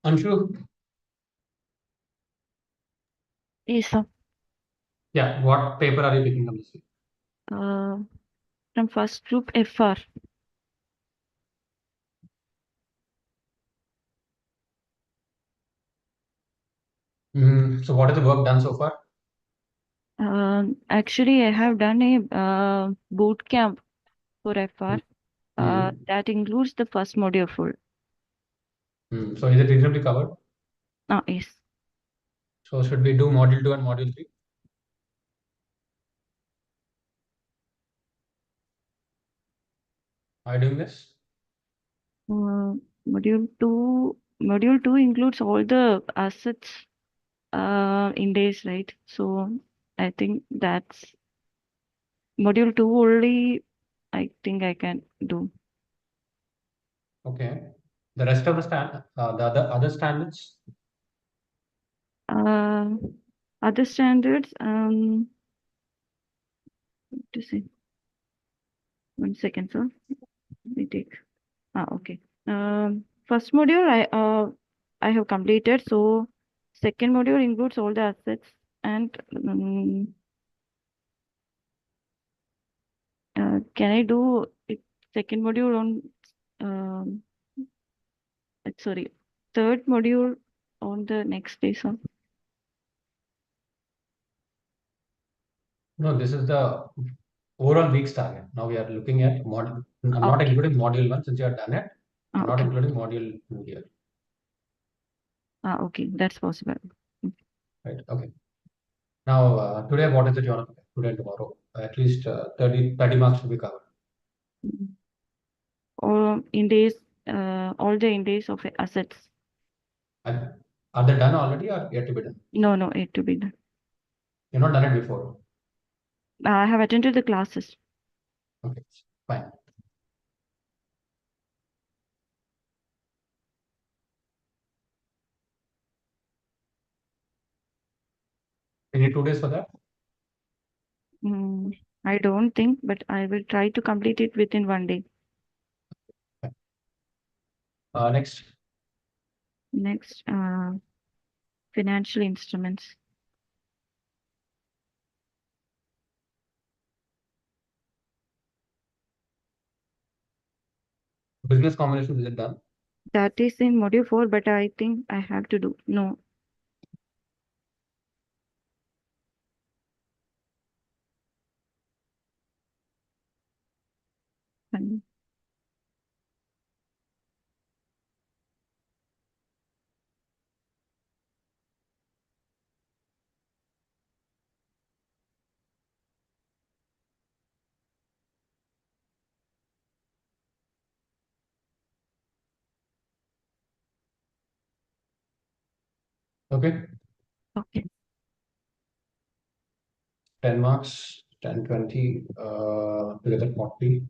Anshu, Yes, sir. yeah, what paper are you picking up this week? From first group FR. So what is the work done so far? Actually, I have done a boot camp for FR. That includes the first module full. So is it reasonably covered? Yes. So should we do module 2 and module 3? Are you doing this? Module 2 includes all the assets in days, right? So I think that's module 2 only. I think I can do. Okay. The rest of the other standards? Other standards, to see. 1 second, sir. Let me take. Okay. First module I have completed. So second module includes all the assets and can I do it, second module on sorry, third module on the next day, sir? No, this is the overall week's target. Now we are looking at module. I'm not Okay. including module 1 since you have done it. I'm not Okay. including module 2 here. Okay, that's possible. Right. Okay. Now, today, what is it you want to pick? Today and tomorrow? At least 30 marks should be covered. Or in days, all the in days of assets. Are they done already or yet to be done? No, it to be done. You've not done it before. I have attended the classes. Okay, fine. You need 2 days for that? I don't think, but I will try to complete it within 1 day. Next. Next, financial instruments. Business combination, is it done? That is in module 4, but I think I have to do. No. Fine. Okay. Okay. 10 marks, 10, 20, together 40.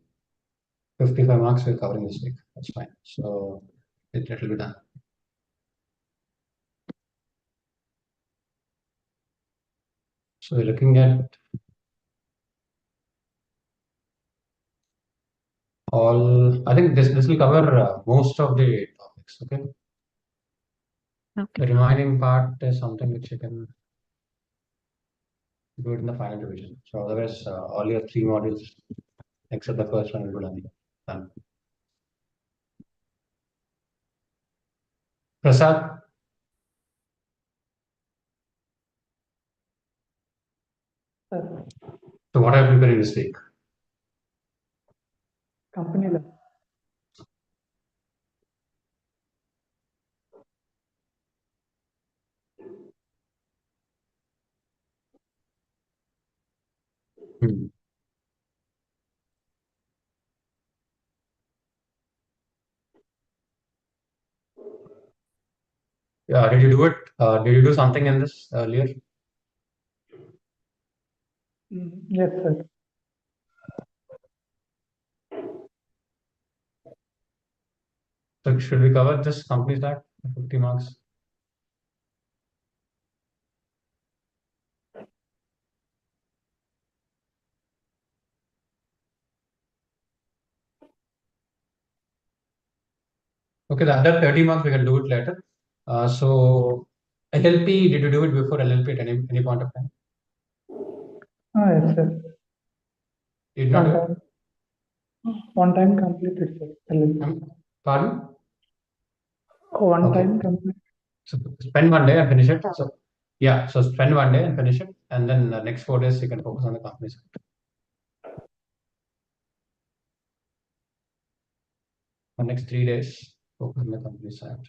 55 marks we're covering this week. That's fine. So it will be done. So we're looking at all. I think this will cover most of the topics. Okay. Okay. The remaining part is something which you can do it in the final revision. So otherwise, all your 3 modules except the first one will be done. Prasad. So what are you preparing this week? Company level. Yeah, did you do it? Did you do something in this earlier? Yes, sir. So should we cover this company stack? 50 marks. Okay, the other 30 marks we can do it later. So LLP, did you do it before LLP at any point of time? Yes, sir. Did not do it? One time completed, sir. LLP. Pardon? One Okay. time completed. So spend one day and finish it. So yeah, so spend one day and finish it, and then the next 4 days you can focus on the company side. The next 3 days, focus on the company side.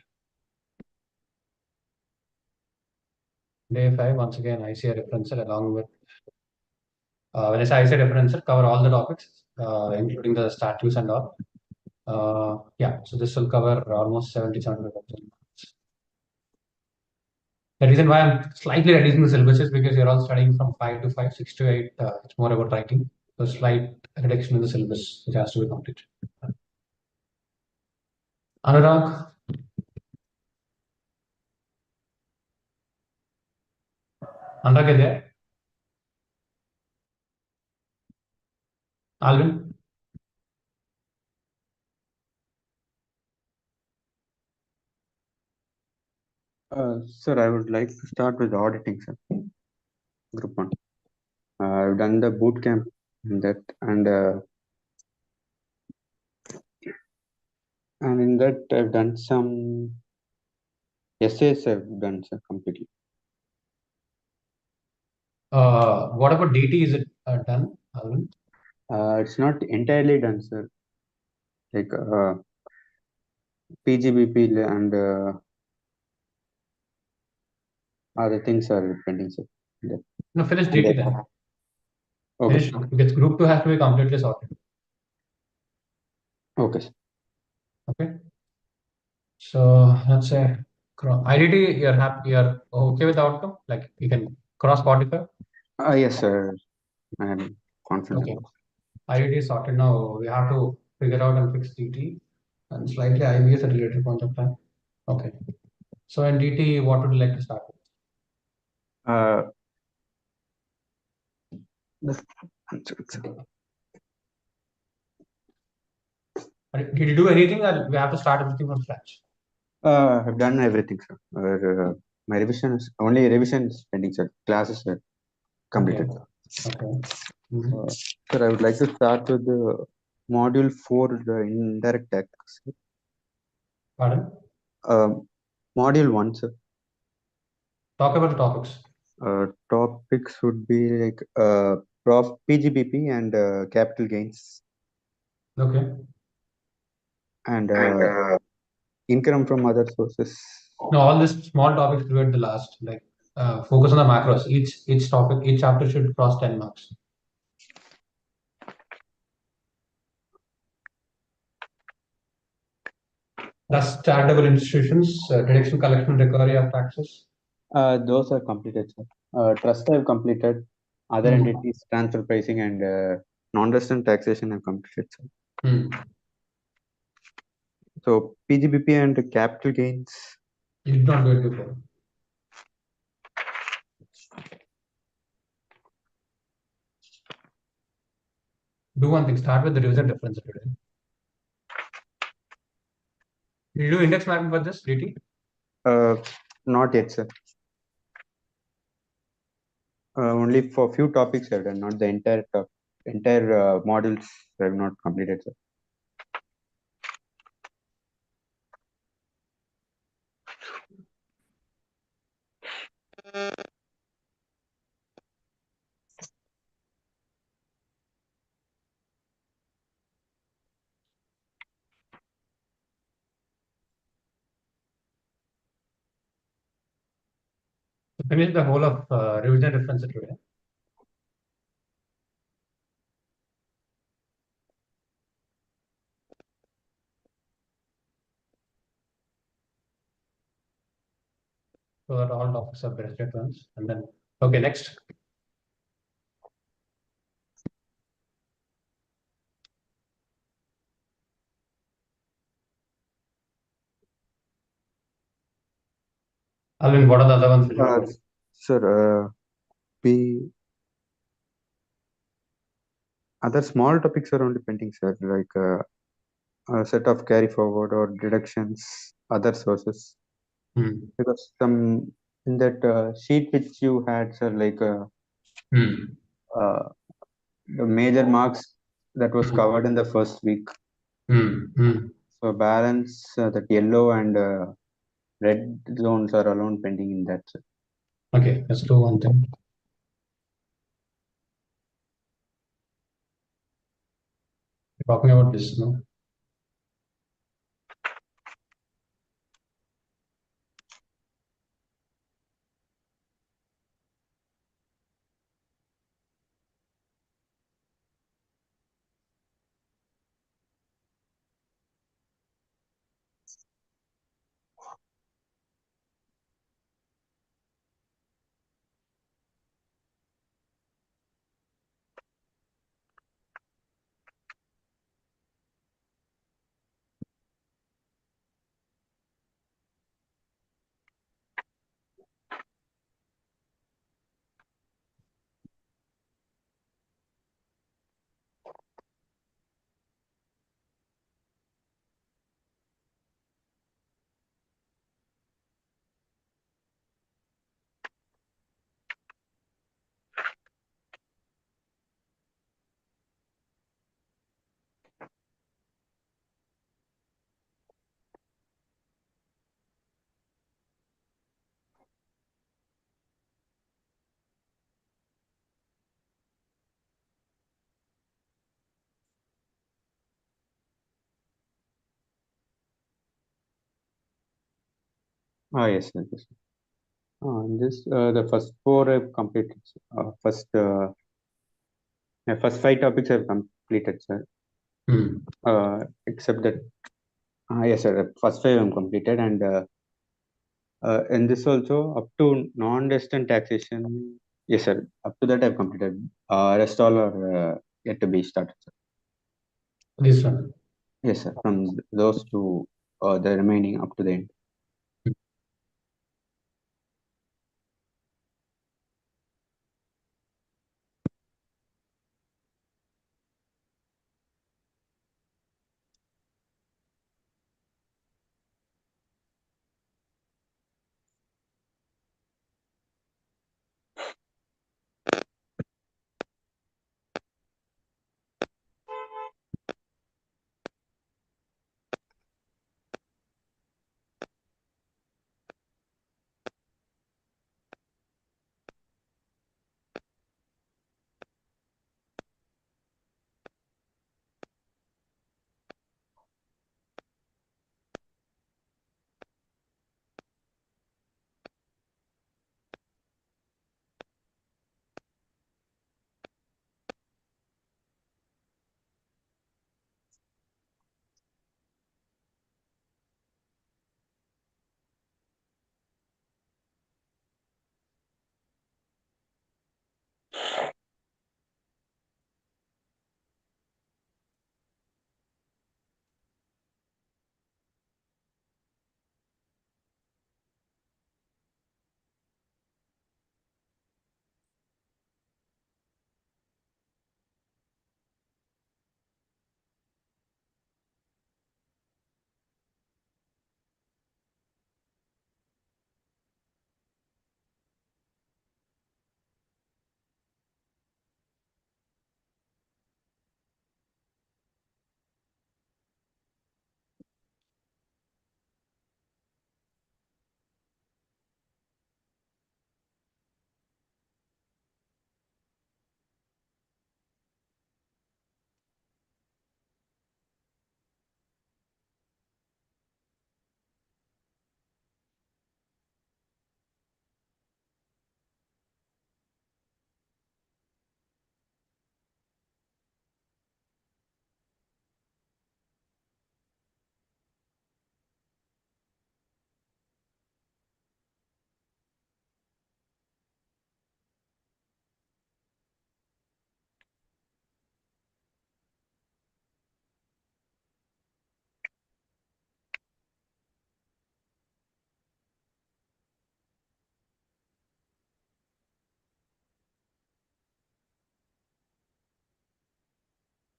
Day 5, once again, I see a referencer along with, when I say I see a referencer, cover all the topics, including the statutes and all. Yeah, so this will cover almost 70-75%. The reason why I'm slightly reducing the syllabus is because you're all studying from 5 to 5, 6 to 8. It's more about writing. So slight reduction in the syllabus, which has to be completed. Anurag? Anurag is there? Alvin? Sir, I would like to start with auditing, sir. Group 1. I've done the boot camp in that, and in that I've done some essays. I've done, sir, completely. What about DT? Is it done, Alvin? It's not entirely done, sir. Like PGBP and other things are pending, sir. No, finish DT then. Okay. Finish, because group 2 has to be completely sorted. Okay, sir. Okay. So let's say IDT, you're happy, you're okay with the outcome? Like you can cross 45? Yes, sir. I am confident. Okay. IDT is sorted now. We have to figure out and fix DT and slightly IBS at a later point of time. Okay. So in DT, what would you like to start with? Did you do anything or we have to start everything from scratch? I've done everything, sir. My revision is only revision is pending, sir. Classes are completed. Okay. Sir, I would like to start with the module 4, the indirect tax. Pardon? Module 1, sir. Talk about the topics. Topics would be like PGBP and capital gains. Okay. And income from other sources. No, all these small topics do at the last. Like focus on the macros. Each topic, each chapter should cross 10 marks. Thus, charitable institutions, deduction, collection, recovery of taxes. Those are completed, sir. Trust I have completed. Other entities, transfer pricing and non-resident taxation have completed, sir. So PGBP and capital gains. You did not do it before. Do one thing. Start with the revision difference today. Did you do index mapping for this, DT? Not yet, sir. Only for few topics I've done, not the entire modules I have not completed, sir. Finish the whole of revision difference today. So that all topics are breasted ones. And then, okay, next. Alvin, what are the other ones? Sir, other small topics are only pending, sir, like a set of carry forward or deductions, other sources. because some in that sheet which you had, sir, like uh, the major marks that was covered in the first week. So balance that yellow and red zones are alone pending in that, sir. Okay, let's do one thing. We're talking about this, no? Yes, sir. Yes, sir. This the first four I've completed. First, first five topics I've completed, sir. Except that, yes, sir. First five I'm completed, and in this also up to non-resident taxation. Yes, sir. Up to that I've completed. Rest all are yet to be started, sir. This one. Yes, sir. From those two, the remaining up to the end.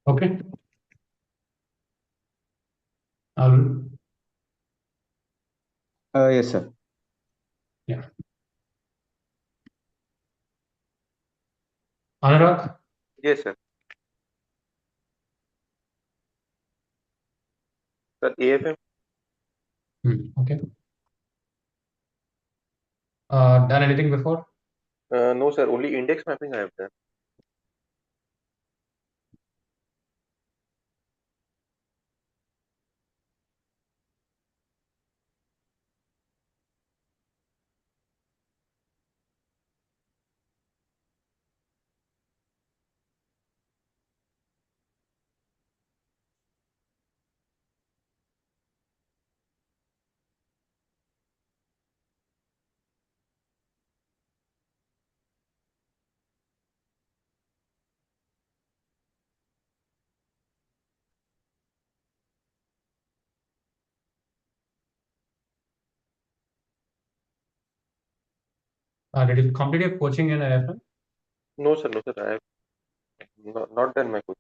Okay. Arun? Yes, sir. Yeah. Anurag? Yes, sir. Sir, AFM? Okay. Done anything before? No, sir. Only index mapping I have done. Did you complete your coaching in AFM? No, sir. No, sir. I have not done my course.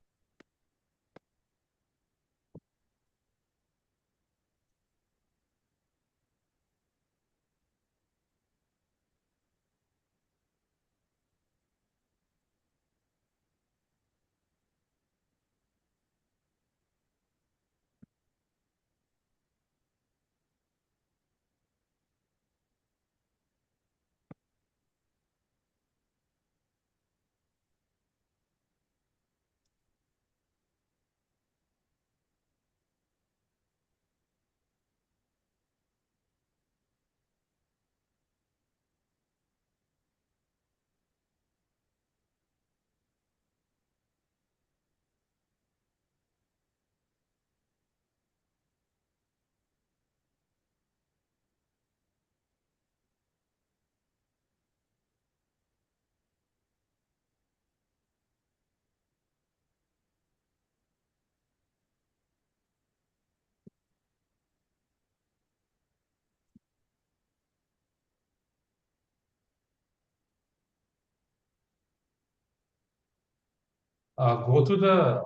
Go through the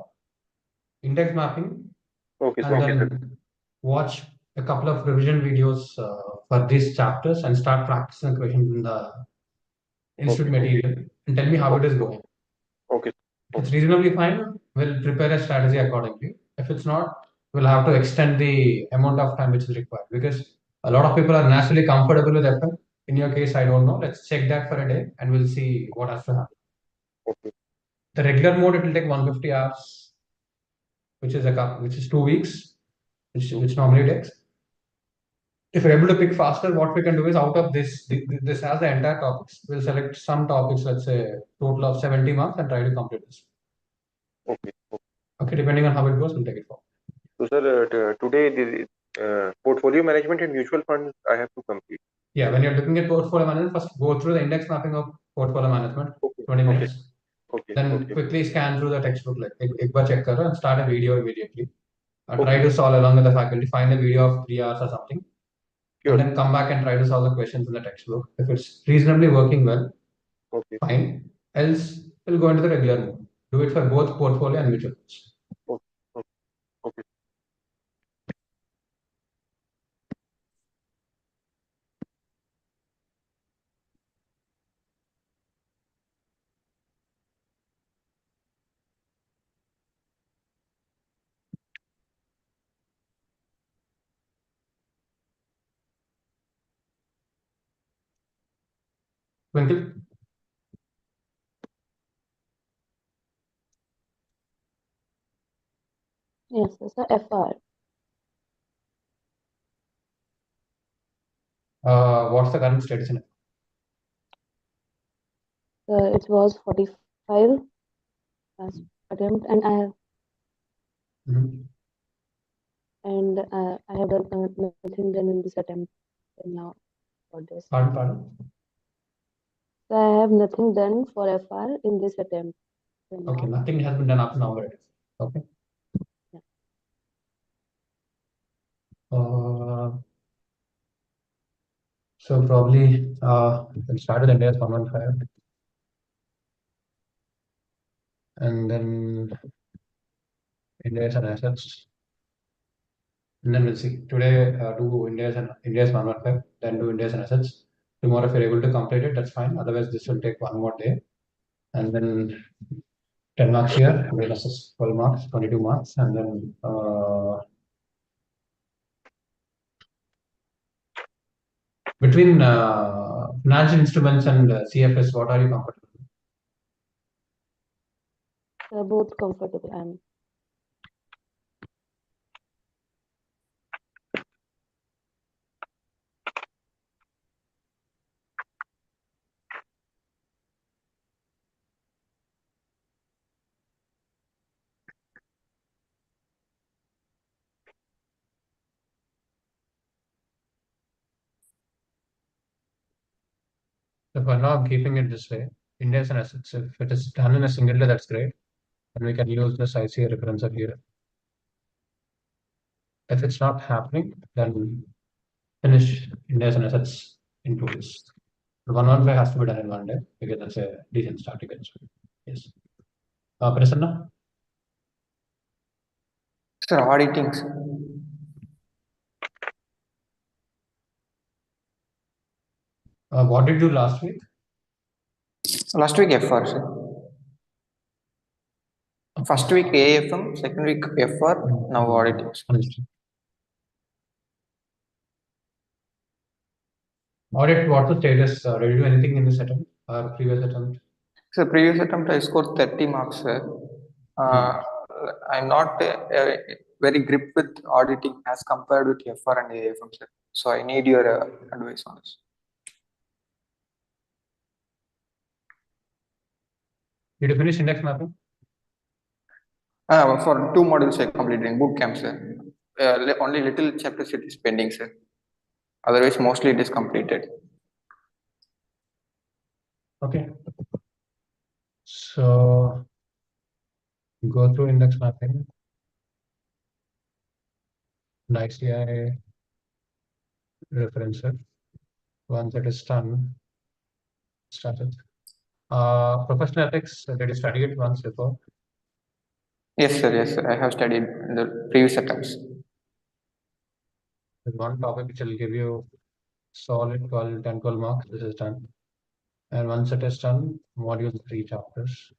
index mapping Okay, and sir. then watch a couple of revision videos for these chapters and start practicing the questions in the institute Okay. material and tell me how it is going. Okay. If it's reasonably fine, we'll prepare a strategy accordingly. If it's not, we'll have to extend the amount of time which is required because a lot of people are naturally comfortable with FM. In your case, I don't know. Let's check that for a day and we'll see what has to happen. Okay. The regular mode, it will take 150 hours, which is 2 weeks, which normally takes. If we're able to pick faster, what we can do is out of this has the entire topics. We'll select some topics, let's say total of 70 marks and try to complete this. Okay. Okay. Okay, depending on how it goes, we'll take it forward. So, sir, today the portfolio management and mutual funds I have to complete. Yeah, when you're looking at portfolio management, first go through the index mapping of portfolio management, Okay. 20 Okay. minutes. Okay. Then Okay. quickly scan through the textbook, like एक बार check करो and start a video immediately. Try Okay. to solve along with the faculty, find a video of 3 hours or something, Sure. and then come back and try to solve the questions in the textbook. If it's reasonably working well, Okay. fine. Else, we'll go into the regular mode. Do it for both portfolio and mutual funds. Okay. Okay. Okay. Twinkle, Yes, it's a FR. what's the current status in it? It was 45 last attempt, and I have done nothing done in this attempt till now for this. Pardon? So I have nothing done for FR in this attempt till Okay, now. nothing has been done up to now. Okay. Yeah. So probably we'll start with India's 115 and then India's and assets. And then we'll see. Today do India's 115, then do India's and assets. tomorrow if you're able to complete it, that's fine. Otherwise, this will take one more day. And then 10 marks here, minus 12 marks, 22 marks. And then between financial instruments and CFS, what are you comfortable with? They're both comfortable. I'm So for now, I'm keeping it this way. Indians and assets. If it is done in a single day, that's great. And we can use this ICA referencer here. If it's not happening, then finish Indians and assets in 2 days. The 115 has to be done in 1 day because that's a decent start you can say. Yes. Prasanna? Sir, auditing. Sir. What did you do last week? Last week FR, sir. First week AFM, second week FR, now auditing. Understood. Audit, what's the status? Did you do anything in this attempt or previous attempt? So previous attempt I scored 30 marks, sir. I'm not very grip with auditing as compared with FR and AFM, sir. So I need your advice on this. Did you finish index mapping? For 2 modules I completed in boot camp, sir. Only little chapters it is pending, sir. Otherwise, mostly it is completed. Okay. So go through index mapping. ICI referencer. Once it is done, start it. Professional ethics, did you study it once before? Yes, sir. Yes, sir. I have studied in the previous attempts. There's one topic which will give you solid 12, 10, 12 marks. This is done. And once it is done, module 3 chapters.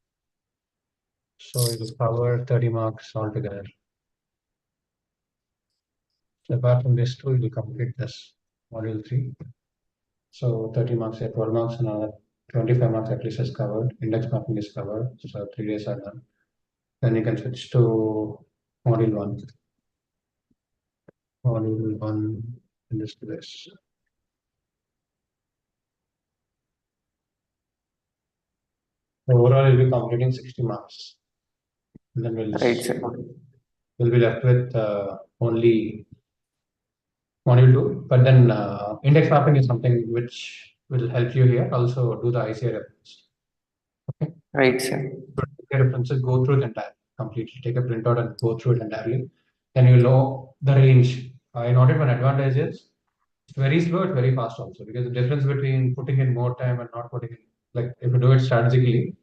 So it will cover 30 marks altogether. So apart from this two, you will complete this module 3. So 30 marks at 12 marks, another 25 marks at least is covered. Index mapping is covered. So 3 days are done. Then you can switch to module 1. Module 1 in this place. Overall, you'll be completing 60 marks. And then Right, sir. we'll be left with only module 2. But then index mapping is something which will help you here. Also do the ICA reference. Okay. Right, sir. ICA references, go through it entirely, completely. Take a printout and go through it entirely. Then you'll know the range. In audit, one advantage is it's very slow, it's very fast also. Because the difference between putting in more time and not putting in, like if you do it strategically,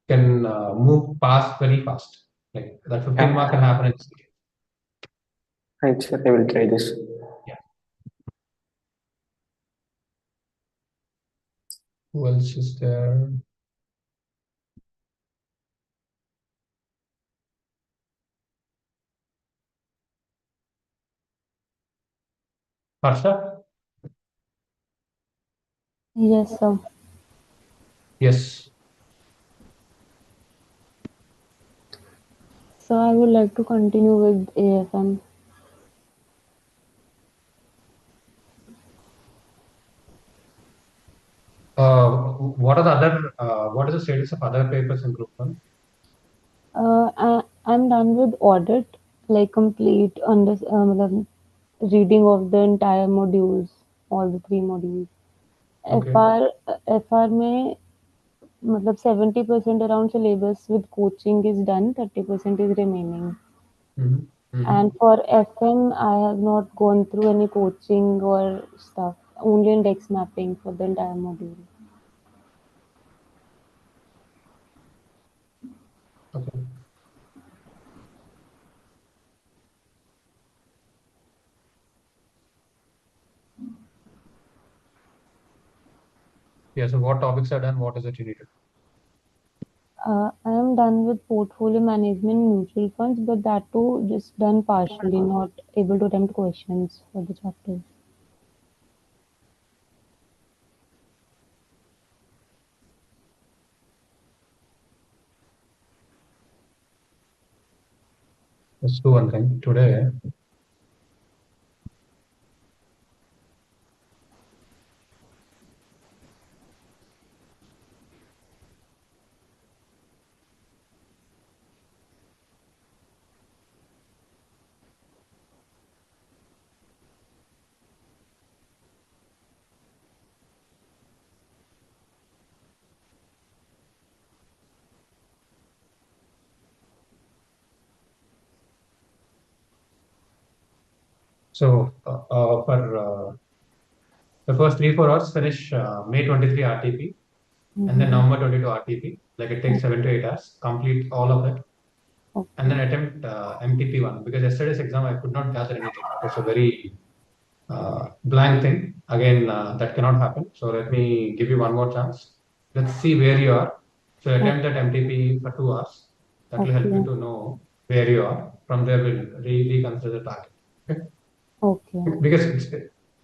can move past very fast. Like that 15 mark can happen in seconds. Right, sir. I will try this. Yeah. Who else is there? Harsha? Yes, sir. Yes. So I would like to continue with AFM. What are the other? What is the status of other papers in Group 1? I'm done with audit, like complete reading of the entire modules, all the 3 modules. Okay. FR में मतलब 70% around syllabus with coaching is done, 30% is remaining. And for FM, I have not gone through any coaching or stuff, only index mapping for the entire module. Okay. Yeah, so what topics are done? What is it you need to do? I am done with portfolio management mutual funds, but that too just done partially, not able to attempt questions for the chapters. Let's do one thing today. So for the first 3-4 hours, finish May 23 RTP and then November 22 RTP. Like it takes 7 to 8 hours. Complete all of it. Okay. And then attempt MTP one, because yesterday's exam I could not gather anything. It was a very blank thing. Again, that cannot happen. So let me give you one more chance. Let's see where you are. So attempt that MTP for 2 hours. That will help you Okay. to know where you are. From there, we'll reconsider the target. Okay. Okay. Because it's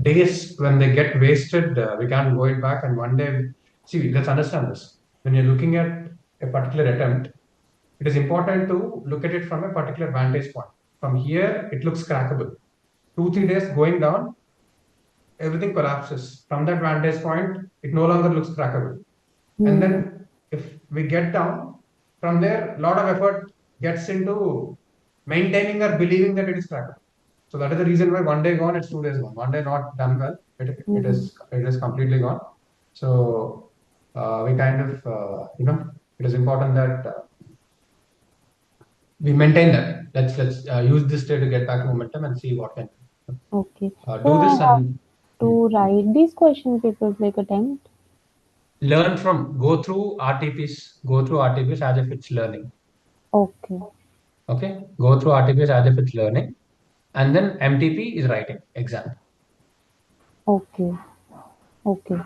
days when they get wasted, we can't go it back. And one day, see, let's understand this. When you're looking at a particular attempt, it is important to look at it from a particular vantage point. From here, it looks crackable. 2-3 days going down, everything collapses. From that vantage point, it no longer looks crackable. And then if we get down, from there, a lot of effort gets into maintaining or believing that it is crackable. So that is the reason why one day gone, it's 2 days gone. One day not done well, it is completely gone. So we kind of it is important that we maintain that. Let's use this day to get back momentum and see what can Okay. do this and to write these question papers like attempt. learn from, go through RTPs as if it's learning. Okay. Okay, go through RTPs as if it's learning, and then MTP is writing exam. Okay. Okay.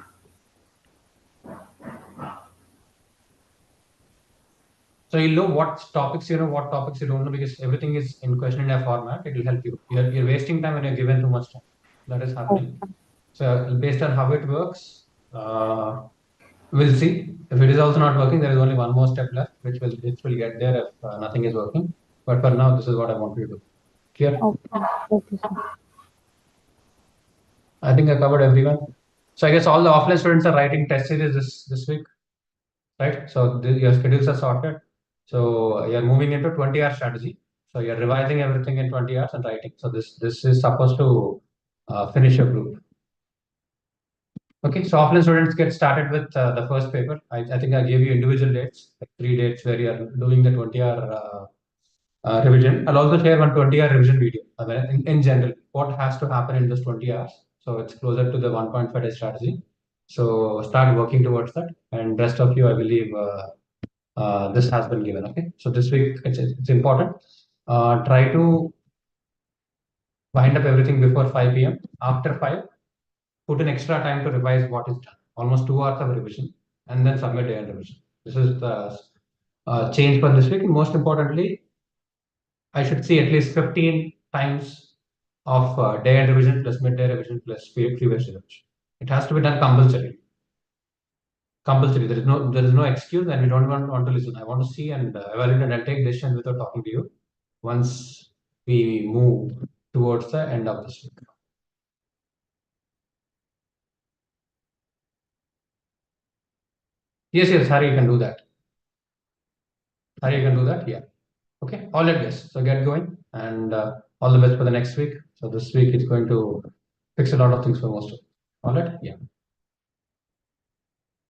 So you'll know what topics you know, what topics you don't know, because everything is in questionnaire format. It will help you. You're wasting time when you're given too much time. That is happening. Okay. So based on how it works, we'll see. If it is also not working, there is only one more step left, which will get there if nothing is working. But for now, this is what I want you to do. Clear? Okay. Okay, sir. I think I covered everyone. So I guess all the offline students are writing test series this week, right? So your schedules are sorted. So you're moving into 20-hour strategy. So you're revising everything in 20 hours and writing. So this is supposed to finish your group. Okay, so offline students get started with the first paper. I think I gave you individual dates, like 3 dates where you're doing the 20-hour revision. I'll also share one 20-hour revision video. I mean, in general, what has to happen in those 20 hours. So it's closer to the 1.5 day strategy. So start working towards that. And rest of you, I believe, this has been given. Okay, so this week it's important. Try to wind up everything before 5 p.m. After 5, put in extra time to revise what is done. Almost 2 hours of revision, and then submit day end revision. This is the change for this week. And most importantly, I should see at least 15 times of day end revision plus midday revision plus previous revision. It has to be done compulsory. Compulsory. There is no excuse, and we don't want to listen. I want to see and evaluate, and I'll take decisions without talking to you once we move towards the end of this week. Yes, Harry, you can do that. Harry, you can do that. Yeah. Okay. All right, guys. So get going, and all the best for the next week. So this week it's going to fix a lot of things for most of you. All right. Yeah.